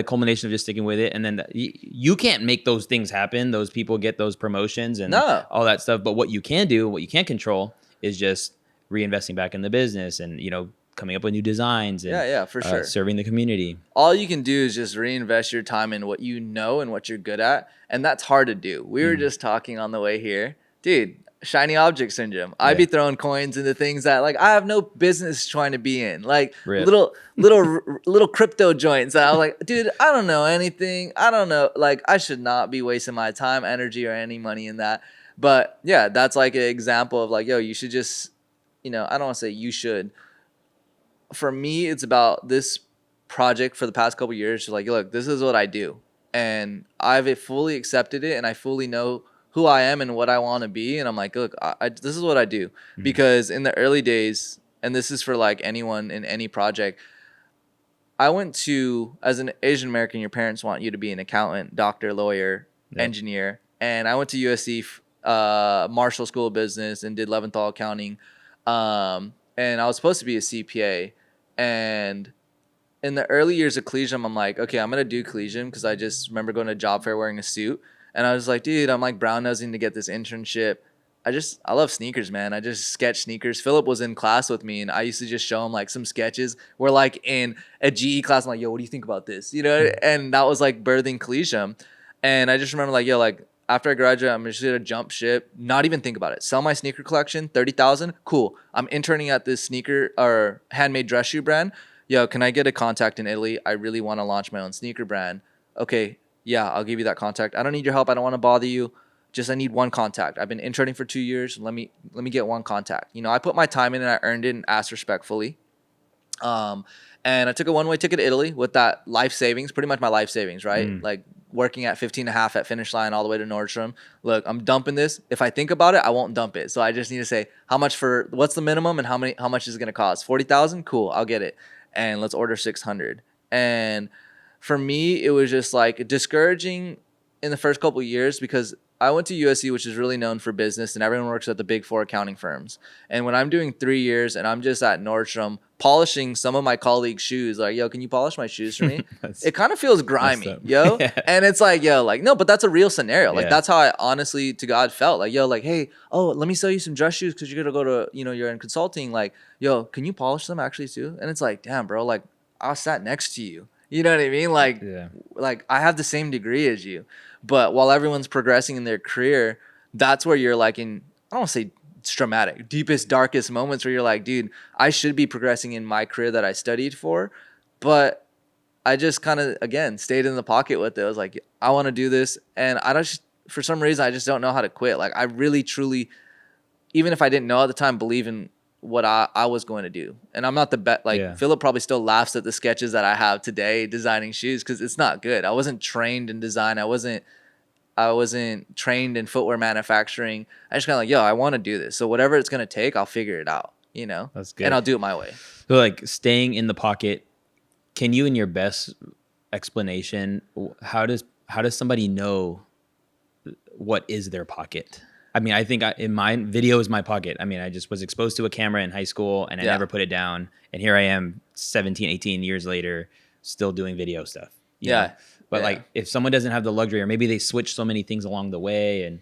culmination of just sticking with it, and then you can't make those things happen. Those people get those promotions and all that stuff. But what you can do, what you can control, is just reinvesting back in the business, and, you know, coming up with new designs. And, for sure. Serving the community. All you can do is just reinvest your time in what you know and what you're good at, and that's hard to do. We were just talking on the way here, dude. Shiny object syndrome. I'd be throwing coins into things that, like, I have no business trying to be in, like little crypto joints that I'm like, dude, I don't know anything. I don't know, like, I should not be wasting my time, energy, or any money in that. But yeah, that's like an example of like, yo, you should just, you know, I don't want to say you should. For me, it's about this project for the past couple of years. Just like, look, this is what I do, and I've fully accepted it, and I fully know who I am and what I want to be. And I'm like, look, this is what I do. Because in the early days, and this is for like anyone in any project, I went to, as an Asian American, your parents want you to be an accountant, doctor, lawyer, engineer. And I went to USC, Marshall School of Business, and did Leventhal accounting. And I was supposed to be a CPA. And in the early years of Collegium, I'm like, okay, I'm going to do Collegium, because I just remember going to a job fair wearing a suit. And I was like, dude, I'm like brown nosing to get this internship. I love sneakers, man. I just sketch sneakers. Philip was in class with me, and I used to just show him like some sketches. We're like in a GE class. I'm like, yo, what do you think about this? You know? And that was like birthing Collegium. And I just remember like, yo, like after I graduate, I'm just gonna jump ship, not even think about it. Sell my sneaker collection, 30,000. Cool. I'm interning at this sneaker or handmade dress shoe brand. Yo, can I get a contact in Italy? I really want to launch my own sneaker brand. Okay. Yeah, I'll give you that contact. I don't need your help. I don't want to bother you. Just I need one contact. I've been interning for 2 years. Let me get one contact. You know, I put my time in, and I earned it and asked respectfully. And I took a one-way ticket to Italy with that life savings, pretty much my life savings, right? Like working at 15.5 at Finish Line all the way to Nordstrom. Look, I'm dumping this. If I think about it, I won't dump it. So I just need to say what's the minimum and how much is it going to cost? 40,000? Cool, I'll get it. And let's order 600. And for me, it was just like discouraging in the first couple of years, because I went to USC, which is really known for business, and everyone works at the big 4 accounting firms. And when I'm doing 3 years and I'm just at Nordstrom polishing some of my colleagues' shoes, like, yo, can you polish my shoes for me? It kind of feels grimy, yo. Yeah. And it's like, yo, like, no, but that's a real scenario. Like, that's how I honestly to God felt. Like, yo, like, hey, oh, let me sell you some dress shoes because you're going to go to, you know, you're in consulting. Like, yo, can you polish them actually too? And it's like, damn, bro, like, I sat next to you. You know what I mean? Like, Yeah. like I have the same degree as you. But while everyone's progressing in their career, that's where you're like in, I don't want to say it's dramatic, deepest, darkest moments where you're like, dude, I should be progressing in my career that I studied for. But I just kind of, again, stayed in the pocket with it. I was like, I want to do this. And I don't, for some reason, I just don't know how to quit. Like, I really, truly, even if I didn't know at the time, believe in what I was going to do. And I'm not the best. Like, Yeah. Philip probably still laughs at the sketches that I have today designing shoes because it's not good. I wasn't trained in design. I wasn't trained in footwear manufacturing. I just kind of like, yo, I want to do this. So whatever it's going to take, I'll figure it out, you know? That's good. And I'll do it my way. So like staying in the pocket, can you, in your best explanation, how does somebody know what is their pocket? I mean, I think in mine, video is my pocket. I mean, I just was exposed to a camera in high school and I never put it down. And here I am 17, 18 years later, still doing video stuff. you know? But like if someone doesn't have the luxury, or maybe they switch so many things along the way, and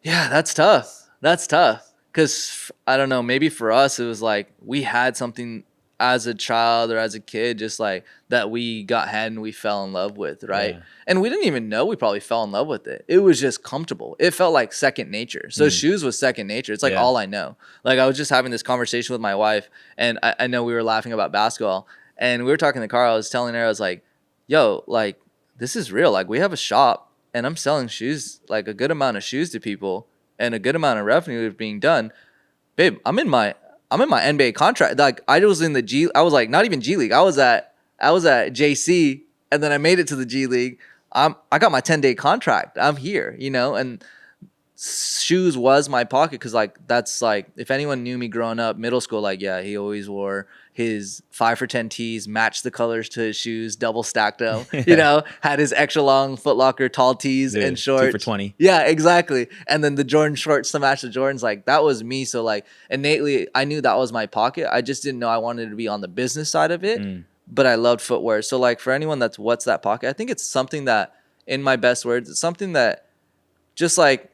that's tough. That's tough. Because I don't know, maybe for us, it was like we had something as a child or as a kid, just like that we got had and we fell in love with, right? Yeah. And we didn't even know we probably fell in love with it. It was just comfortable. It felt like second nature. So shoes was second nature. It's like all I know. Like I was just having this conversation with my wife, and I know we were laughing about basketball, and we were talking in the car. I was telling her, I was like, yo, like this is real. Like we have a shop and I'm selling shoes, like a good amount of shoes to people, and a good amount of revenue is being done. Babe, I'm in my NBA contract. Like I was in the G. I was like not even G League. I was at JC, and then I made it to the G League. I got my 10-day contract. I'm here, you know. And shoes was my pocket because like that's like if anyone knew me growing up, middle school, like he always wore his 5 for 10 tees, matched the colors to his shoes, double stacked them. You know, had his extra long Foot Locker tall tees and shorts. 2 for 20. Yeah, exactly. And then the Jordan shorts to match the Jordans. Like that was me. So like innately, I knew that was my pocket. I just didn't know I wanted to be on the business side of it. But I loved footwear. So like for anyone that's what's that pocket, I think it's something that, in my best words, it's something that just like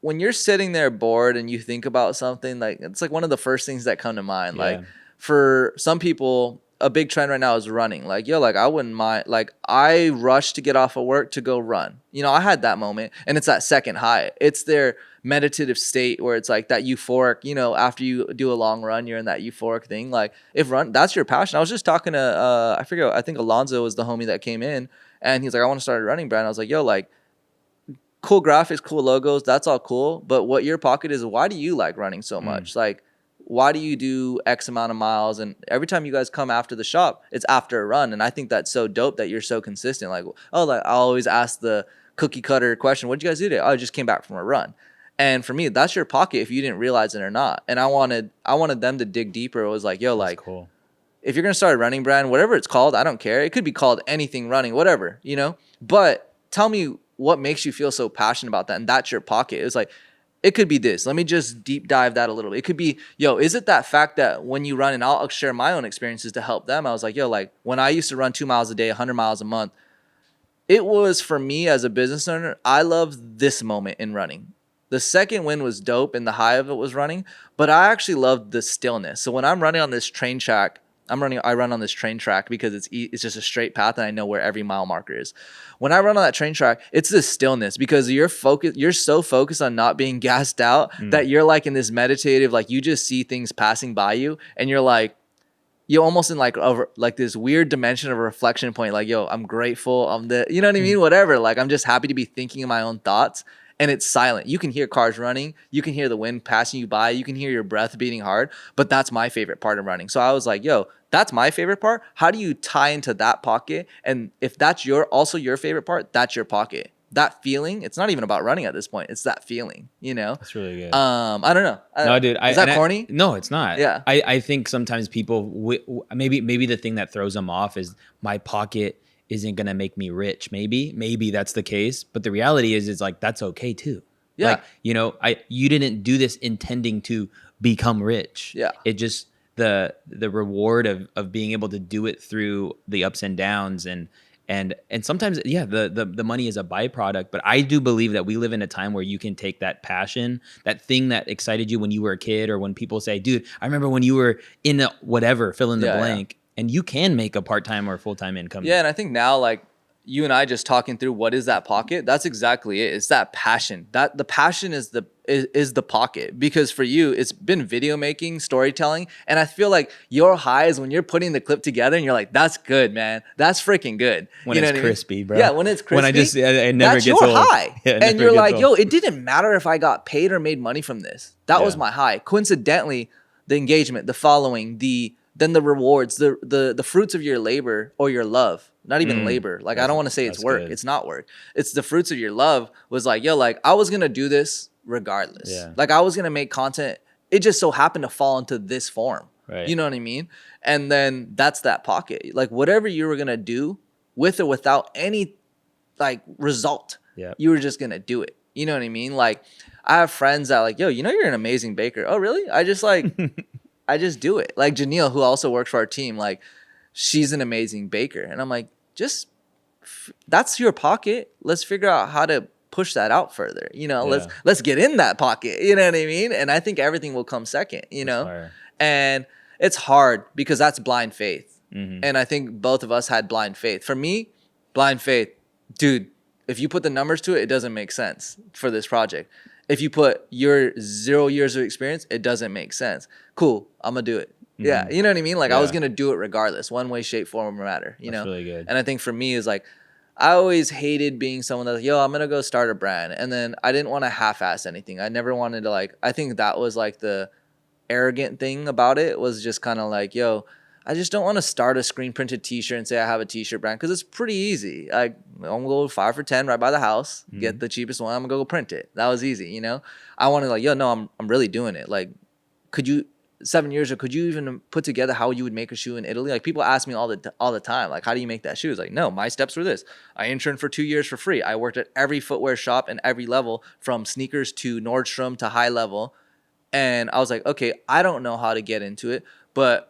when you're sitting there bored and you think about something, like it's like one of the first things that come to mind. Yeah. Like for some people, a big trend right now is running. Like, like I wouldn't mind, like I rush to get off of work to go run. You know, I had that moment, and it's that second high. It's their meditative state where it's like that euphoric, you know, after you do a long run, you're in that euphoric thing. Like if that's your passion. I was just talking to, I think Alonzo was the homie that came in, and he's like, I want to start a running brand. I was like, yo, like, cool graphics, cool logos, that's all cool. But what your pocket is, why do you like running so much? Like, why do you do X amount of miles? And every time you guys come after the shop, it's after a run. And I think that's so dope that you're so consistent. Like, like I always ask the cookie cutter question, what'd you guys do today? Oh, I just came back from a run. And for me, that's your pocket if you didn't realize it or not. And I wanted them to dig deeper. It was like, yo, like, cool. If you're going to start a running brand, whatever it's called, I don't care. It could be called anything running, whatever, you know? But tell me what makes you feel so passionate about that. And that's your pocket. It's like, it could be this. Let me just deep dive that a little bit. It could be, is it that fact that when you run, and I'll share my own experiences to help them. I was like, like when I used to run 2 miles a day, 100 miles a month, it was for me as a business owner, I love this moment in running. The second win was dope and the high of it was running, but I actually loved the stillness. So when I'm running on this train track, I run on this train track because it's just a straight path and I know where every mile marker is. When I run on that train track, it's this stillness because you're so focused on not being gassed out that you're like in this meditative, like you just see things passing by you and you're like, you're almost in like this weird dimension of a reflection point. Like, I'm grateful. You know what I mean? Whatever. Like, I'm just happy to be thinking of my own thoughts. And it's silent. You can hear cars running. You can hear the wind passing you by. You can hear your breath beating hard. But that's my favorite part of running. So I was like, that's my favorite part. How do you tie into that pocket? And if that's also your favorite part, that's your pocket. That feeling, it's not even about running at this point. It's that feeling, you know? That's really good. I don't know. No, dude. Is that corny? No, it's not. Yeah. I think sometimes people, maybe the thing that throws them off is my pocket isn't going to make me rich. Maybe that's the case. But the reality is like, that's okay too. Yeah. Like, you didn't do this intending to become rich. Yeah. It just, the reward of being able to do it through the ups and downs and sometimes, the money is a byproduct. But I do believe that we live in a time where you can take that passion, that thing that excited you when you were a kid, or when people say, dude, I remember when you were in whatever, fill in the blank. and you can make a part-time or full-time income. Yeah, and I think now, like, you and I just talking through what is that pocket, that's exactly it. It's that passion. That the passion is the pocket, because for you it's been video making, storytelling, and I feel like your high is when you're putting the clip together and you're like, that's good, man. That's freaking good. When you know it's what I mean? crispy, bro. Yeah, when it's crispy. When I just it never that's gets your old. high. Yeah, it and never you're gets like, old. yo, it didn't matter if I got paid or made money from this. That was Yeah. my high. Coincidentally, the engagement, the following, then the rewards, the fruits of your labor or your love, not even labor. Like, I don't want to say it's work. good. It's not work. It's the fruits of your love. Was like, yo, like, I was going to do this regardless. Yeah. Like, I was going to make content. It just so happened to fall into this form. Right. You know what I mean? And then that's that pocket. Like, whatever you were going to do with or without any like result, Yep. you were just going to do it. You know what I mean? Like, I have friends that like, yo, you know, you're an amazing baker. Oh, really? I just like, I just do it. Like Janelle, who also works for our team, like, she's an amazing baker. And I'm like, that's your pocket. Let's figure out how to push that out further. You know, Yeah. let's get in that pocket. You know what I mean? And I think everything will come second, you know? fire. And it's hard because that's blind faith. Mhm. And I think both of us had blind faith. For me, blind faith, dude, if you put the numbers to it, it doesn't make sense for this project. If you put your 0 years of experience, it doesn't make sense. Cool, I'm gonna do it. Yeah, you know what I mean? Like, I was Yeah. gonna do it regardless, one way, shape, form, or matter. You That's know, really good. And I think for me is like, I always hated being someone that's like, yo, I'm gonna go start a brand, and then I didn't want to half-ass anything. I never wanted to like. I think that was like the arrogant thing about it, was just kind of like, I just don't want to start a screen printed t-shirt and say I have a t-shirt brand, because it's pretty easy. I'm gonna go 5 for 10 right by the house, get the cheapest one, I'm gonna go print it. That was easy, you know. I wanted like, no, I'm really doing it. Like, could you 7 years ago, could you even put together how you would make a shoe in Italy? Like, people ask me all the time, like, how do you make that shoe? It's like, no, my steps were this. I interned for 2 years for free. I worked at every footwear shop and every level, from sneakers to Nordstrom to high level. And I was like, okay, I don't know how to get into it, but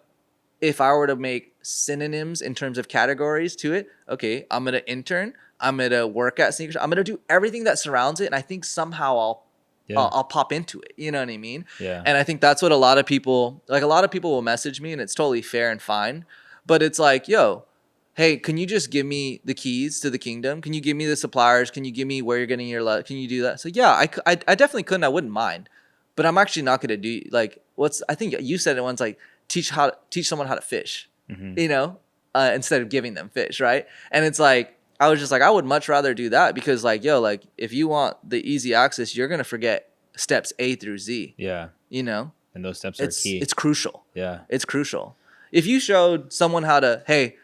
if I were to make synonyms in terms of categories to it, okay, I'm going to intern, I'm going to work at sneakers, I'm going to do everything that surrounds it, and I think somehow I'll pop into it. You know what I mean? Yeah. And I think that's what a lot of people will message me, and it's totally fair and fine. But it's like, yo, hey, can you just give me the keys to the kingdom? Can you give me the suppliers? Can you give me where you're getting your Can you do that? So yeah, I definitely couldn't. I wouldn't mind. But I'm actually not going to do, like, I think you said it once, like, teach someone how to fish, you know, instead of giving them fish, right? And it's like, I was just like, I would much rather do that, because like, yo, like, if you want the easy access, you're gonna forget steps A through Z. Yeah. You know, And those steps are key. It's crucial. Yeah. It's crucial. If you showed someone how to, hey,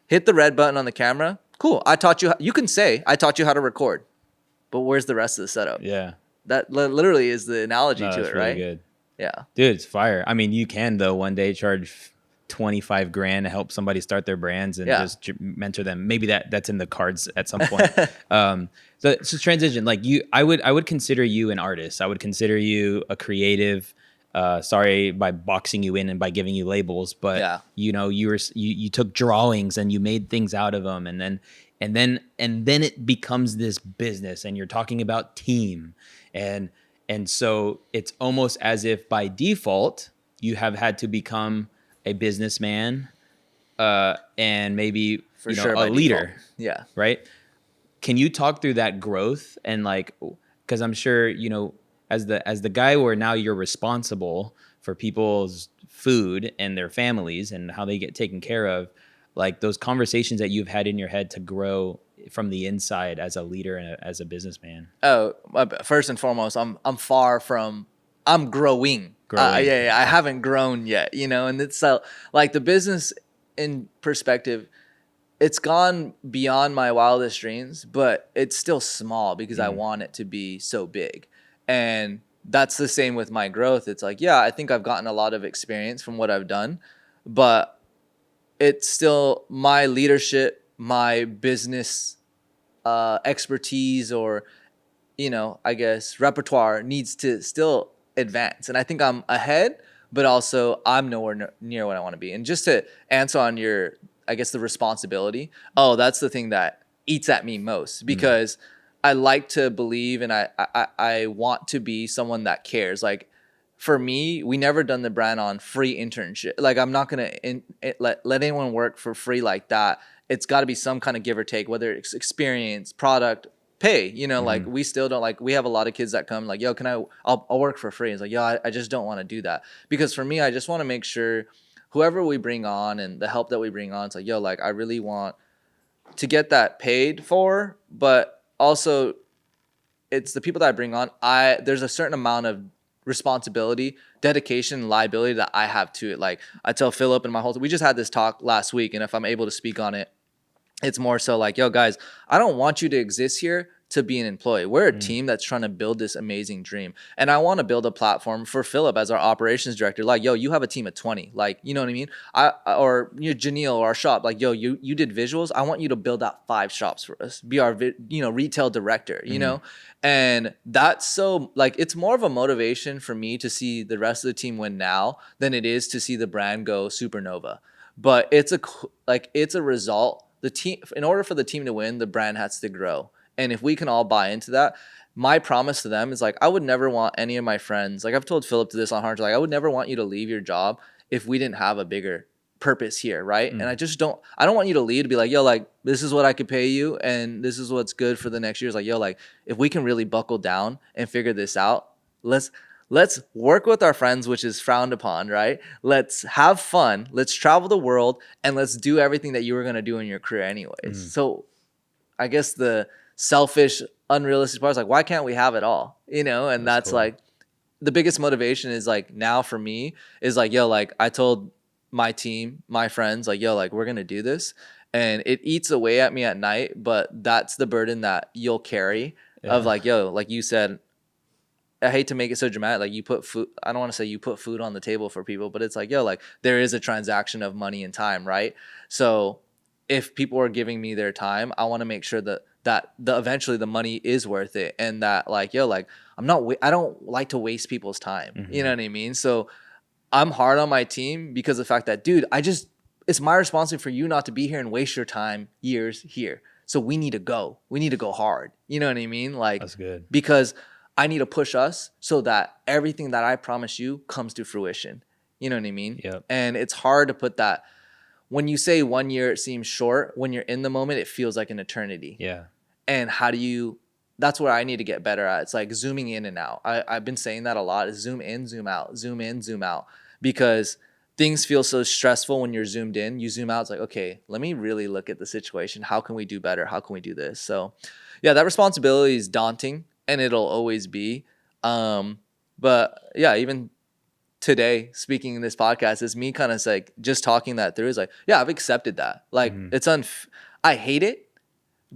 hit the red button on the camera, cool. I taught you. You can say I taught you how to record, but where's the rest of the setup? Yeah. That literally is the analogy to That's it, really right? good. Yeah. Dude, it's fire. I mean, you can though one day charge 25 grand to help somebody start their brands and just mentor them. Maybe that's in the cards at some point. So transition, like I would consider you an artist. I would consider you a creative. Sorry by boxing you in and by giving you labels, but you know, you took drawings and you made things out of them, and then it becomes this business, and you're talking about team, and so it's almost as if by default you have had to become a businessman, and maybe a leader. Default. Yeah. Right. Can you talk through that growth and like, because I'm sure, you know, as the guy where now you're responsible for people's food and their families and how they get taken care of, like those conversations that you've had in your head to grow from the inside as a leader and as a businessman. Oh, first and foremost, I'm growing. I haven't grown yet, you know, and it's like the business in perspective, it's gone beyond my wildest dreams, but it's still small because I want it to be so big. And that's the same with my growth. It's like, yeah, I think I've gotten a lot of experience from what I've done, but it's still my leadership, my business expertise, or, you know, I guess repertoire needs to still advance. And I think I'm ahead, but also I'm nowhere near what I want to be. And just to answer on your, I guess, the responsibility, that's the thing that eats at me most, because I like to believe and I want to be someone that cares. Like, for me, we never done the brand on free internship. Like, I'm not gonna let anyone work for free like that. It's got to be some kind of give or take, whether it's experience, product, pay. You know, like we still don't like. We have a lot of kids that come like, yo, can I'll work for free. It's like, yo, I just don't want to do that, because for me, I just want to make sure whoever we bring on and the help that we bring on, it's like, yo, like I really want to get that paid for, but also it's the people that I bring on. There's a certain amount of responsibility, dedication, and liability that I have to it. Like I tell Philip and my whole, we just had this talk last week, and if I'm able to speak on it, it's more so like, yo, guys, I don't want you to exist here to be an employee. We're a team that's trying to build this amazing dream. And I want to build a platform for Philip as our operations director. Like, yo, you have a team of 20. Like, you know what I mean? Or Janelle or our shop. Like, yo, you did visuals. I want you to build out 5 shops for us. Be our, retail director, you know? And that's so, like, it's more of a motivation for me to see the rest of the team win now than it is to see the brand go supernova. But it's a result. The team, in order for the team to win, the brand has to grow. And if we can all buy into that, my promise to them is like, I would never want any of my friends, like I've told Philip to this on Hard, like I would never want you to leave your job if we didn't have a bigger purpose here, right? And I don't want you to leave to be like, yo, like this is what I could pay you and this is what's good for the next year. It's like, yo, like if we can really buckle down and figure this out, let's work with our friends, which is frowned upon, right? Let's have fun. Let's travel the world, and let's do everything that you were going to do in your career anyways. So I guess the selfish, unrealistic part is like, why can't we have it all? You know, and that's cool. Like the biggest motivation is like now for me is like, yo, like I told my team, my friends, like, yo, like we're going to do this, and it eats away at me at night, but that's the burden that you'll carry of like, yo, like you said, I hate to make it so dramatic. Like you put food, I don't want to say you put food on the table for people, but it's like, yo, like there is a transaction of money and time, right? So if people are giving me their time, I want to make sure that eventually the money is worth it, and that like, yo, like I don't like to waste people's time. You know what I mean? So I'm hard on my team because of the fact that, dude, it's my responsibility for you not to be here and waste your time years here. So we need to go hard. You know what I mean? Like that's good, because I need to push us so that everything that I promise you comes to fruition. You know what I mean? Yep. And it's hard to put that. When you say 1 year, it seems short. When you're in the moment, it feels like an eternity. Yeah. And that's where I need to get better at. It's like zooming in and out. I've been saying that a lot, is zoom in, zoom out, zoom in, zoom out. Because things feel so stressful when you're zoomed in. You zoom out, it's like, okay, let me really look at the situation. How can we do better? How can we do this? So yeah, that responsibility is daunting, and it'll always be. But yeah, even today, speaking in this podcast, is me kind of like just talking that through. Is like, yeah, I've accepted that. Like it's I hate it,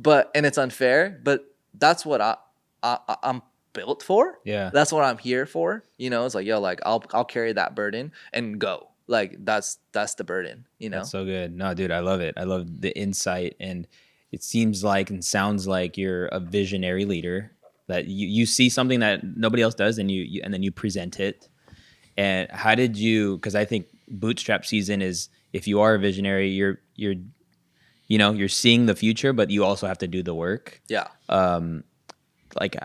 and it's unfair, but that's what I'm built for. Yeah, that's what I'm here for. You know, it's like, yo, like I'll carry that burden and go. Like that's the burden. You know, that's so good. No, dude, I love it. I love the insight, and it seems like and sounds like you're a visionary leader. That you see something that nobody else does, and you and then you present it. And how did you? Because I think bootstrap season is, if you are a visionary, you're seeing the future, but you also have to do the work. Yeah. Like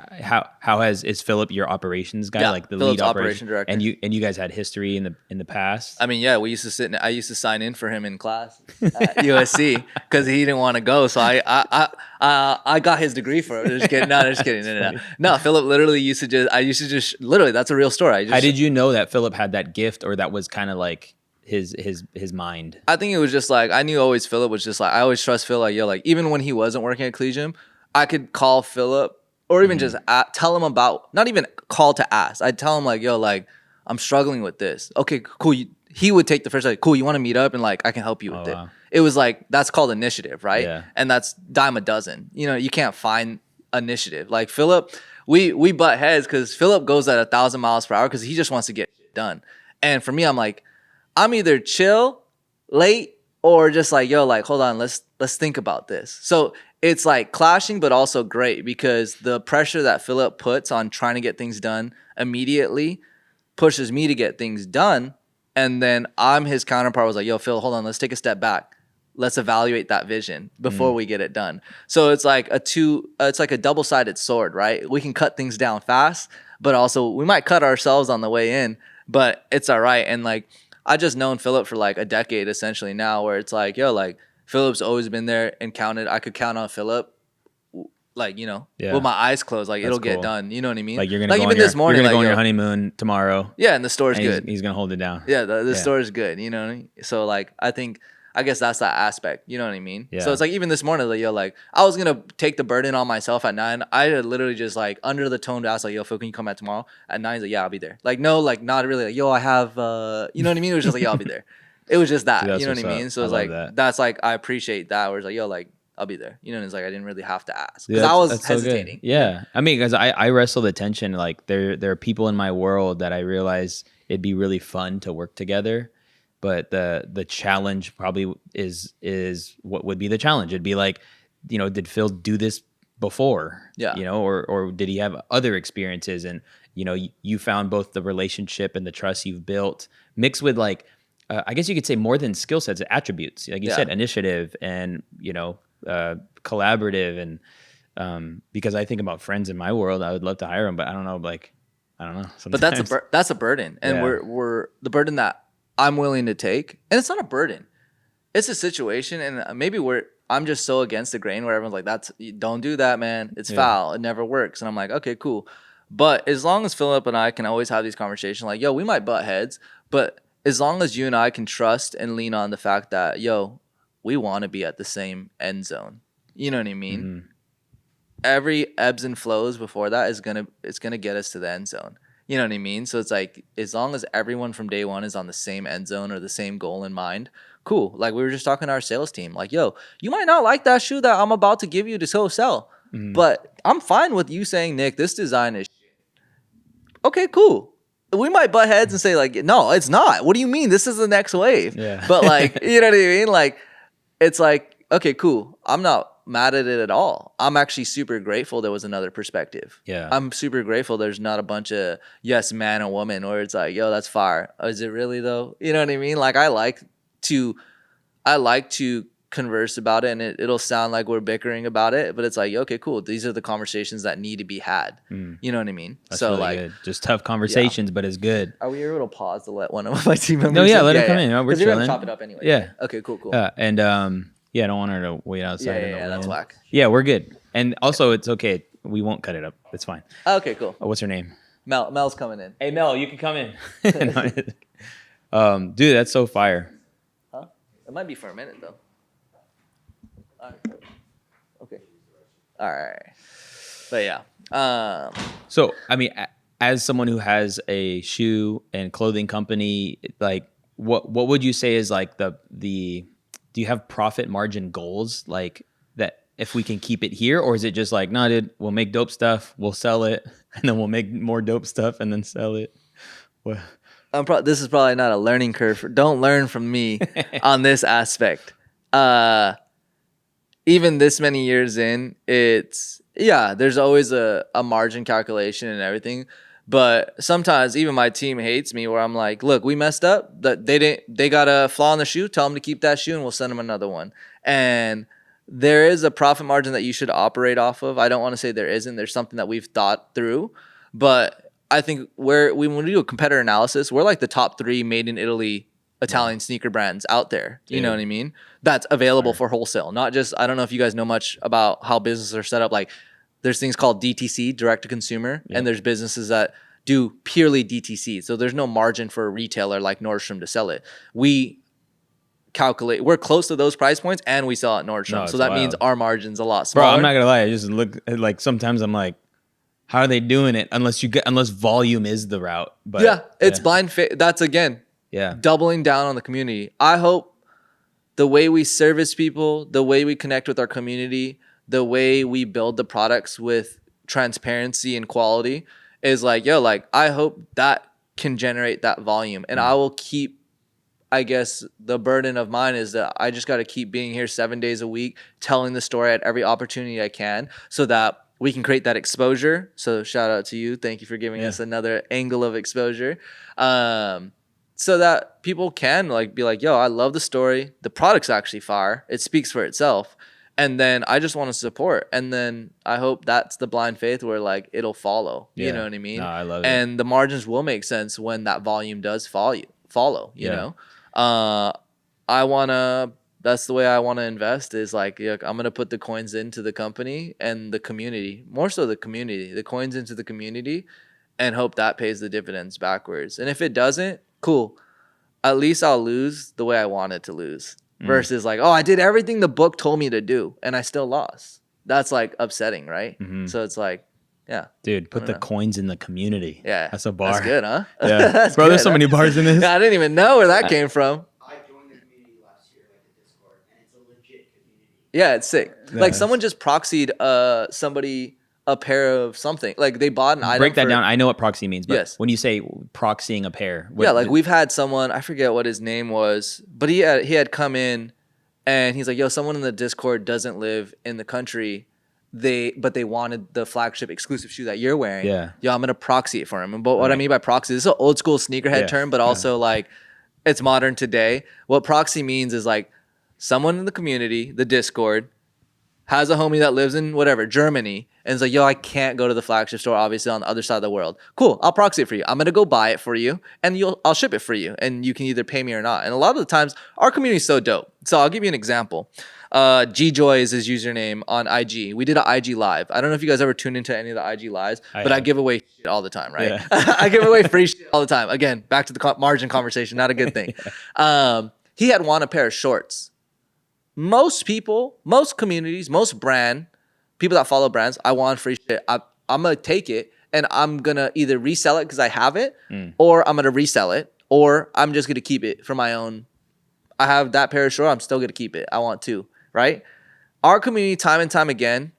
is Philip your operations guy? Yeah, like the Philip's lead operation director. And you guys had history in the past. I mean, yeah, I used to sign in for him in class at USC because he didn't want to go. So I got his degree for it. Just kidding. No, Philip literally used to just literally, that's a real story. How did you know that Philip had that gift, or that was kind of like his mind? I think it was just like, I knew always Philip was just like, I always trust Phil. Like, yo, like even when he wasn't working at Collegium, I could call Philip or even just tell him about, not even call to ask. I'd tell him like, yo, like I'm struggling with this. Okay, cool. He would take the first, like, cool, you want to meet up and like I can help you with it. Wow. It was like, that's called initiative, right? Yeah. And that's dime a dozen. You know, you can't find initiative. Like Philip, we butt heads because Philip goes at 1,000 miles per hour because he just wants to get shit done. And for me, I'm like, I'm either chill, late, or just like, yo, like, hold on, let's think about this. So it's like clashing, but also great because the pressure that Philip puts on trying to get things done immediately pushes me to get things done. And then I'm his counterpart. Was like, yo, Phil, hold on, let's take a step back. Let's evaluate that vision before we get it done. So it's like it's like a double-sided sword, right? We can cut things down fast, but also we might cut ourselves on the way in, but it's all right. And like I just known Philip for like a decade essentially now, where it's like, yo, like Philip's always been there and counted. I could count on Philip, like, you know, Yeah. with my eyes closed, like That's it'll get cool. done. You know what I mean? Like you're gonna like go even on your, this morning, you're gonna like, go on your yo, honeymoon tomorrow. yeah, and the store's And good. he's gonna hold it down. Yeah, the Yeah. store is good. You know what I mean? So like I guess that's that aspect. You know what I mean? Yeah. So it's like even this morning, like, yo, like I was gonna take the burden on myself at 9. I had literally just like under the tone to ask like, yo, Phil, can you come back tomorrow at 9? He's like, yeah, I'll be there. Like no, like not really. Like yo, I have, you know what I mean? It was just like, yo, I'll be there. It was just that. Dude, that's you know what I what's mean? up. So I it's love like that. that's like I appreciate that. Where it's like, yo, like I'll be there. You know, and it's like I didn't really have to ask Dude, because I was that's so good. hesitating. Yeah, I mean, because I wrestle the tension. Like there are people in my world that I realize it'd be really fun to work together, but the challenge probably is what would be the challenge. It'd be like, you know, did Phil do this before? Yeah. You know, or did he have other experiences? And you know, you found both the relationship and the trust you've built mixed with like, I guess you could say more than skill sets, attributes. Like you Yeah. said, initiative and, you know, collaborative. And because I think about friends in my world, I would love to hire them, but I don't know, like, I don't know. But that's sometimes. that's a burden, and Yeah. we're the burden that I'm willing to take, and it's not a burden. It's a situation, and maybe I'm just so against the grain where everyone's like, "That's don't do that, man. It's Yeah. foul. It never works." And I'm like, "Okay, cool." But as long as Philip and I can always have these conversations, like, "Yo, we might butt heads," but as long as you and I can trust and lean on the fact that, "Yo, we want to be at the same end zone." You know what I mean? Mhm. Every ebbs and flows before that it's gonna get us to the end zone. You know what I mean? So it's like as long as everyone from day one is on the same end zone or the same goal in mind, cool. Like we were just talking to our sales team, like, yo, you might not like that shoe that I'm about to give you to sell, Mhm. but I'm fine with you saying, Nick, this design is shit. Okay, cool. We might butt heads and say like, no, it's not. What do you mean? This is the next wave. Yeah. But like, you know what I mean? Like, it's like, okay, cool. I'm not mad at it at all. I'm actually super grateful there was another perspective. Yeah. I'm super grateful there's not a bunch of yes man or woman where it's like, yo, that's fire. Oh, is it really though? You know what I mean? Like I like to converse about it, and it'll sound like we're bickering about it, but it's like, okay, cool. These are the conversations that need to be had. You know what I mean? That's so really like, good. Just tough conversations, but it's good. are we able to pause to let one of my team members? No, yeah, in? let him come in. No, we're 'Cause you're gonna chilling. chop it up anyway. Yeah. Okay, cool. And yeah, I don't want her to wait outside. in the That's wind. whack. Yeah, we're good. And also, it's okay. We won't cut it up. It's fine. Okay, cool. Oh, what's her name? Mel's coming in. Hey, Mel, you can come in. Dude, that's so fire. Huh? It might be for a minute though. All right. Okay. All right. But yeah. So, I mean, as someone who has a shoe and clothing company, like, what would you say is like the do you have profit margin goals, like that if we can keep it here, or is it just like, no, dude, we'll make dope stuff, we'll sell it, and then we'll make more dope stuff and then sell it? What? This is probably not a learning curve. Don't learn from me on this aspect. Even this many years in, there's always a margin calculation and everything. But sometimes even my team hates me where I'm like, look, we messed up. That they got a flaw in the shoe. Tell them to keep that shoe and we'll send them another one. And there is a profit margin that you should operate off of. I don't want to say there isn't. There's something that we've thought through. But I think when we do a competitor analysis, we're like the top 3 made in Italy Italian sneaker brands out there. You know what I mean? That's available for wholesale. Not just, I don't know if you guys know much about how businesses are set up. Like there's things called DTC, direct to consumer, and there's businesses that do purely DTC. So there's no margin for a retailer like Nordstrom to sell it. We calculate, we're close to those price points and we sell at Nordstrom. No, so it's that wild. means our margin's a lot Bro, smaller. I'm not gonna lie. I just look like sometimes I'm like, how are they doing it? Unless volume is the route. But yeah, it's blind faith. That's again, yeah. doubling down on the community. I hope the way we service people, the way we connect with our community, the way we build the products with transparency and quality is like, yo, like I hope that can generate that volume. And I will keep, I guess the burden of mine is that I just got to keep being here 7 days a week, telling the story at every opportunity I can so that we can create that exposure. So shout out to you. Thank you for giving us another angle of exposure. So that people can like be like, yo, I love the story. The product's actually fire. It speaks for itself. And then I just want to support. And then I hope that's the blind faith where like it'll follow. You Yeah. know what I mean? No, I love it. And the margins will make sense when that volume does follow, you Yeah. know? That's the way I want to invest is like, I'm going to put the coins into the company and the community, more so the community, the coins into the community and hope that pays the dividends backwards. And if it doesn't, cool. At least I'll lose the way I wanted to lose versus like, oh, I did everything the book told me to do and I still lost. That's like upsetting, right? So it's like, yeah. Dude, put the coins in the community. Yeah. That's a bar. That's good, huh? Yeah. That's Bro, there's good, so many bars in this. Yeah, I didn't even know where that came from. I joined the community last year, like the Discord, and it's a legit community. Yeah, it's sick. Yeah, Like someone just proxied somebody a pair of something. Like they bought an item. Break that down. I know what proxy means, but Yes. when you say proxying a pair. Yeah, like we've had someone, I forget what his name was, but he had come in and he's like, yo, someone in the Discord doesn't live in the country. But they wanted the flagship exclusive shoe that you're wearing. Yeah. Yo, I'm gonna proxy it for him. And but what I mean by proxy, this is an old school sneakerhead term, but also like it's modern today. What proxy means is like someone in the community, the Discord, has a homie that lives in whatever, Germany, and it's like, yo, I can't go to the flagship store, obviously on the other side of the world. Cool, I'll proxy it for you. I'm gonna go buy it for you, and I'll ship it for you, and you can either pay me or not. And a lot of the times, our community is so dope. So I'll give you an example. G-Joy is his username on IG. We did an IG live. I don't know if you guys ever tune into any of the IG lives, but I give away shit all the time, right? Yeah. I give away free shit all the time. Again, back to the margin conversation, not a good thing. He had won a pair of shorts. Most people, most communities, most people that follow brands, I want free shit. I'm going to take it and I'm going to either resell it because I have it or I'm going to resell it or I'm just going to keep it for my own. I have that pair of shorts. I'm still going to keep it. I want to, right? Our community, time and time again,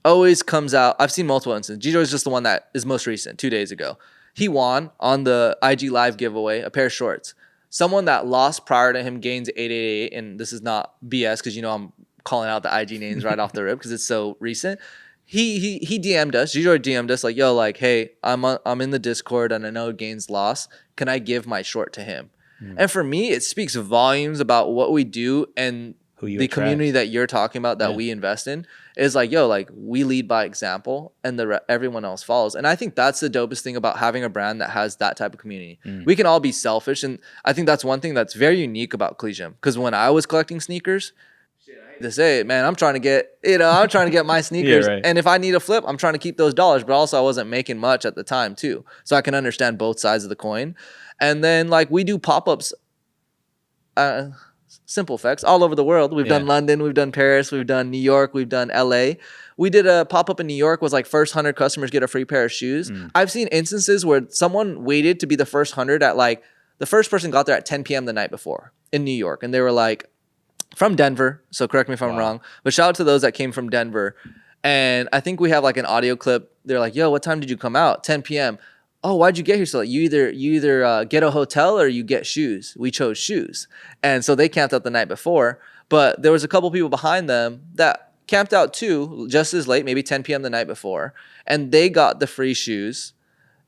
always comes out. I've seen multiple instances. Gito is just the one that is most recent, 2 days ago. He won on the IG Live giveaway a pair of shorts. Someone that lost prior to him gains 888, and this is not BS because I'm calling out the IG names right off the rip because it's so recent. He DM'd us. Gito DM'd us like, yo, like, hey, I'm in the Discord and I know Gaines lost. Can I give my short to him? And for me, it speaks volumes about what we do and the community that you're talking about that we invest in is like, yo, like we lead by example and everyone else follows. And I think that's the dopest thing about having a brand that has that type of community. We can all be selfish. And I think that's one thing that's very unique about Collegium. Because when I was collecting sneakers, to say it, man, I'm trying to get my sneakers. And if I need a flip, I'm trying to keep those dollars. But also I wasn't making much at the time too. So I can understand both sides of the coin. And then like we do pop-ups, simple effects all over the world. We've done London, we've done Paris, we've done New York, we've done LA. We did a pop-up in New York was like first 100 customers get a free pair of shoes. I've seen instances where someone waited to be the first 100 at like, the first person got there at 10 p.m. the night before in New York. And they were like, from Denver, so correct me if I'm wrong, but shout out to those that came from Denver. And I think we have like an audio clip. They're like, yo, what time did you come out? 10 p.m. Oh, why'd you get here? So like, you either get a hotel or you get shoes. We chose shoes. And so they camped out the night before, but there was a couple people behind them that camped out too, just as late, maybe 10 p.m. the night before. And they got the free shoes.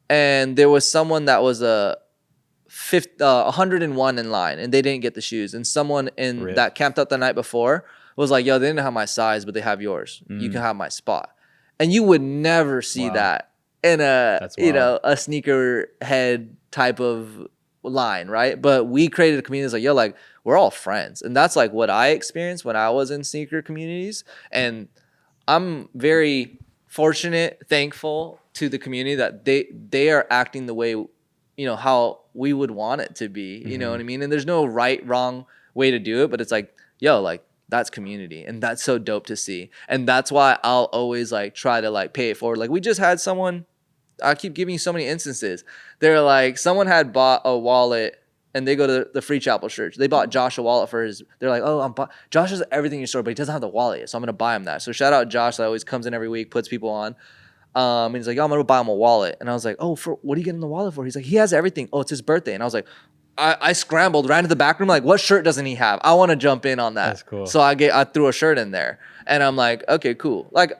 And there was someone that was 101 in line and they didn't get the shoes. And someone that camped out the night before was like, yo, they didn't have my size, but they have yours. You can have my spot. And you would never see that in a sneaker head type of line, right? But we created a community that's like, yo, like we're all friends. And that's like what I experienced when I was in sneaker communities. And I'm very fortunate, thankful to the community that they are acting the way, how we would want it to be. You know what I mean? And there's no right, wrong way to do it, but it's like, yo, like that's community. And that's so dope to see. And that's why I'll always like try to like pay it forward. Like we just had someone, I keep giving you so many instances. They're like, someone had bought a wallet and they go to the Free Chapel Church. They bought Josh a wallet for they're like, oh, Josh has everything in your store, but he doesn't have the wallet yet. So I'm going to buy him that. So shout out Josh that always comes in every week, puts people on. And he's like, yo, I'm going to buy him a wallet. And I was like, oh, what are you getting the wallet for? He's like, he has everything. Oh, it's his birthday. And I was like, I scrambled, ran to the back room, like, what shirt doesn't he have? I want to jump in on that. That's cool. So I threw a shirt in there. And I'm like, okay, cool. Like,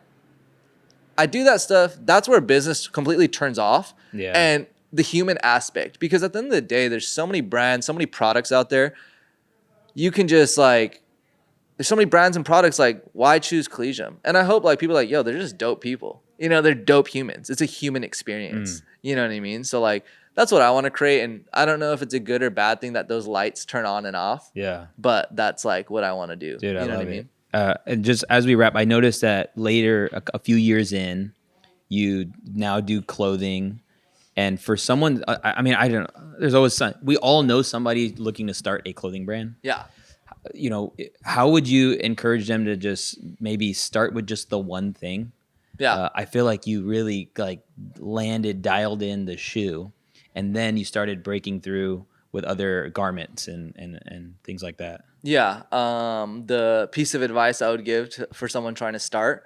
I do that stuff. That's where business completely turns off. Yeah. And the human aspect. Because at the end of the day, there's so many brands, so many products out there. You can just like there's so many brands and products. Like, why choose Collegium? And I hope like people are like, yo, they're just dope people. They're dope humans. It's a human experience. You know what I mean? So like, that's what I want to create. And I don't know if it's a good or bad thing that those lights turn on and off. Yeah. But that's like what I want to do. Dude, I you know love what I it. mean? And just as we wrap, I noticed that later, a few years in, you now do clothing. And for someone, I mean, I don't know. There's always we all know somebody looking to start a clothing brand. Yeah. How would you encourage them to just maybe start with just the one thing? Yeah. I feel like you really like dialed in the shoe, and then you started breaking through with other garments and things like that. Yeah. The piece of advice I would give for someone trying to start.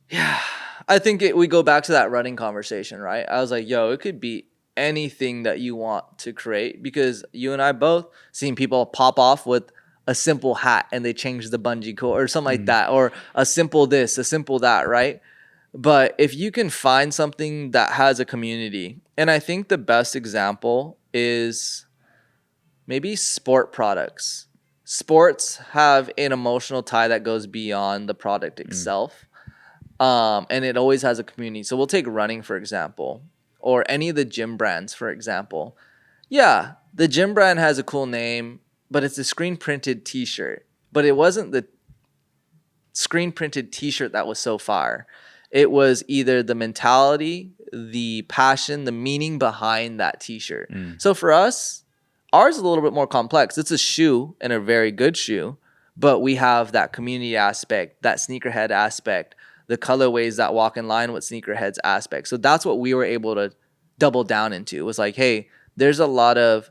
Yeah. I think we go back to that running conversation, right? I was like, yo, it could be anything that you want to create, because you and I both seen people pop off with a simple hat and they change the bungee cord or something like that, or a simple this, a simple that, right? But if you can find something that has a community, and I think the best example is maybe sport products. Sports have an emotional tie that goes beyond the product itself. And it always has a community. So we'll take running, for example, or any of the gym brands, for example. Yeah, the gym brand has a cool name, but it's a screen printed t-shirt. But it wasn't the screen printed t-shirt that was so fire. It was either the mentality, the passion, the meaning behind that t-shirt. So for us, ours is a little bit more complex. It's a shoe, and a very good shoe, but we have that community aspect, that sneakerhead aspect, the colorways that walk in line with sneakerheads aspect. So that's what we were able to double down into. It was like, hey, there's a lot of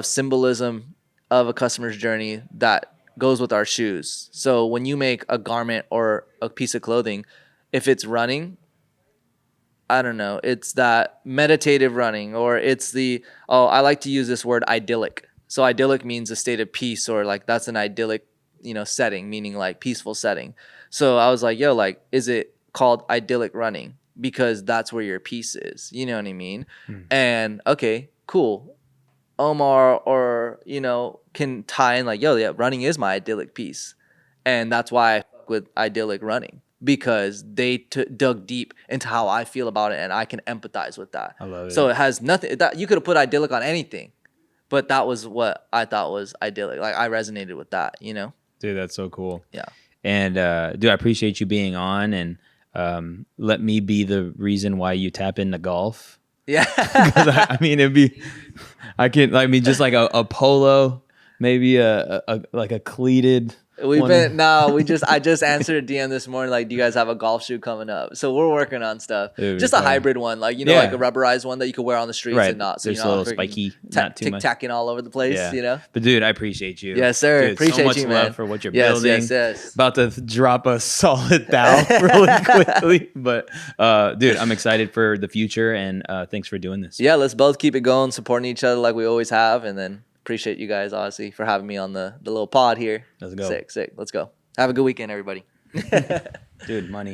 symbolism of a customer's journey that goes with our shoes. So when you make a garment or a piece of clothing, if it's running, I don't know, it's that meditative running, or it's I like to use this word idyllic. So idyllic means a state of peace, or like that's an idyllic, setting, meaning like peaceful setting. So I was like, yo, like, is it called idyllic running? Because that's where your peace is. You know what I mean? And okay, cool. Omar can tie in like, yo, yeah, running is my idyllic piece. And that's why I fuck with idyllic running, because they dug deep into how I feel about it, and I can empathize with that. I love it. So it has nothing that you could have put idyllic on anything, but that was what I thought was idyllic. Like, I resonated with that, Dude, that's so cool. Yeah. And dude, I appreciate you being on, and let me be the reason why you tap into golf. Yeah. I mean, just like a polo, maybe like a cleated. I just answered a DM this morning, like, do you guys have a golf shoe coming up? So we're working on stuff. Just a hybrid one, like, like a rubberized one that you could wear on the streets and not. So there's a little spiky, not too much. Tic-tacking all over the place, But dude, I appreciate you. Yes, sir. Dude, appreciate so much you, love man. for what you're building. Yes. About to drop a solid thou really quickly. But dude, I'm excited for the future, and thanks for doing this. Yeah, let's both keep it going, supporting each other like we always have, and then appreciate you guys, obviously, for having me on the little pod here. Let's go. Sick. Let's go. Have a good weekend, everybody. Dude, money.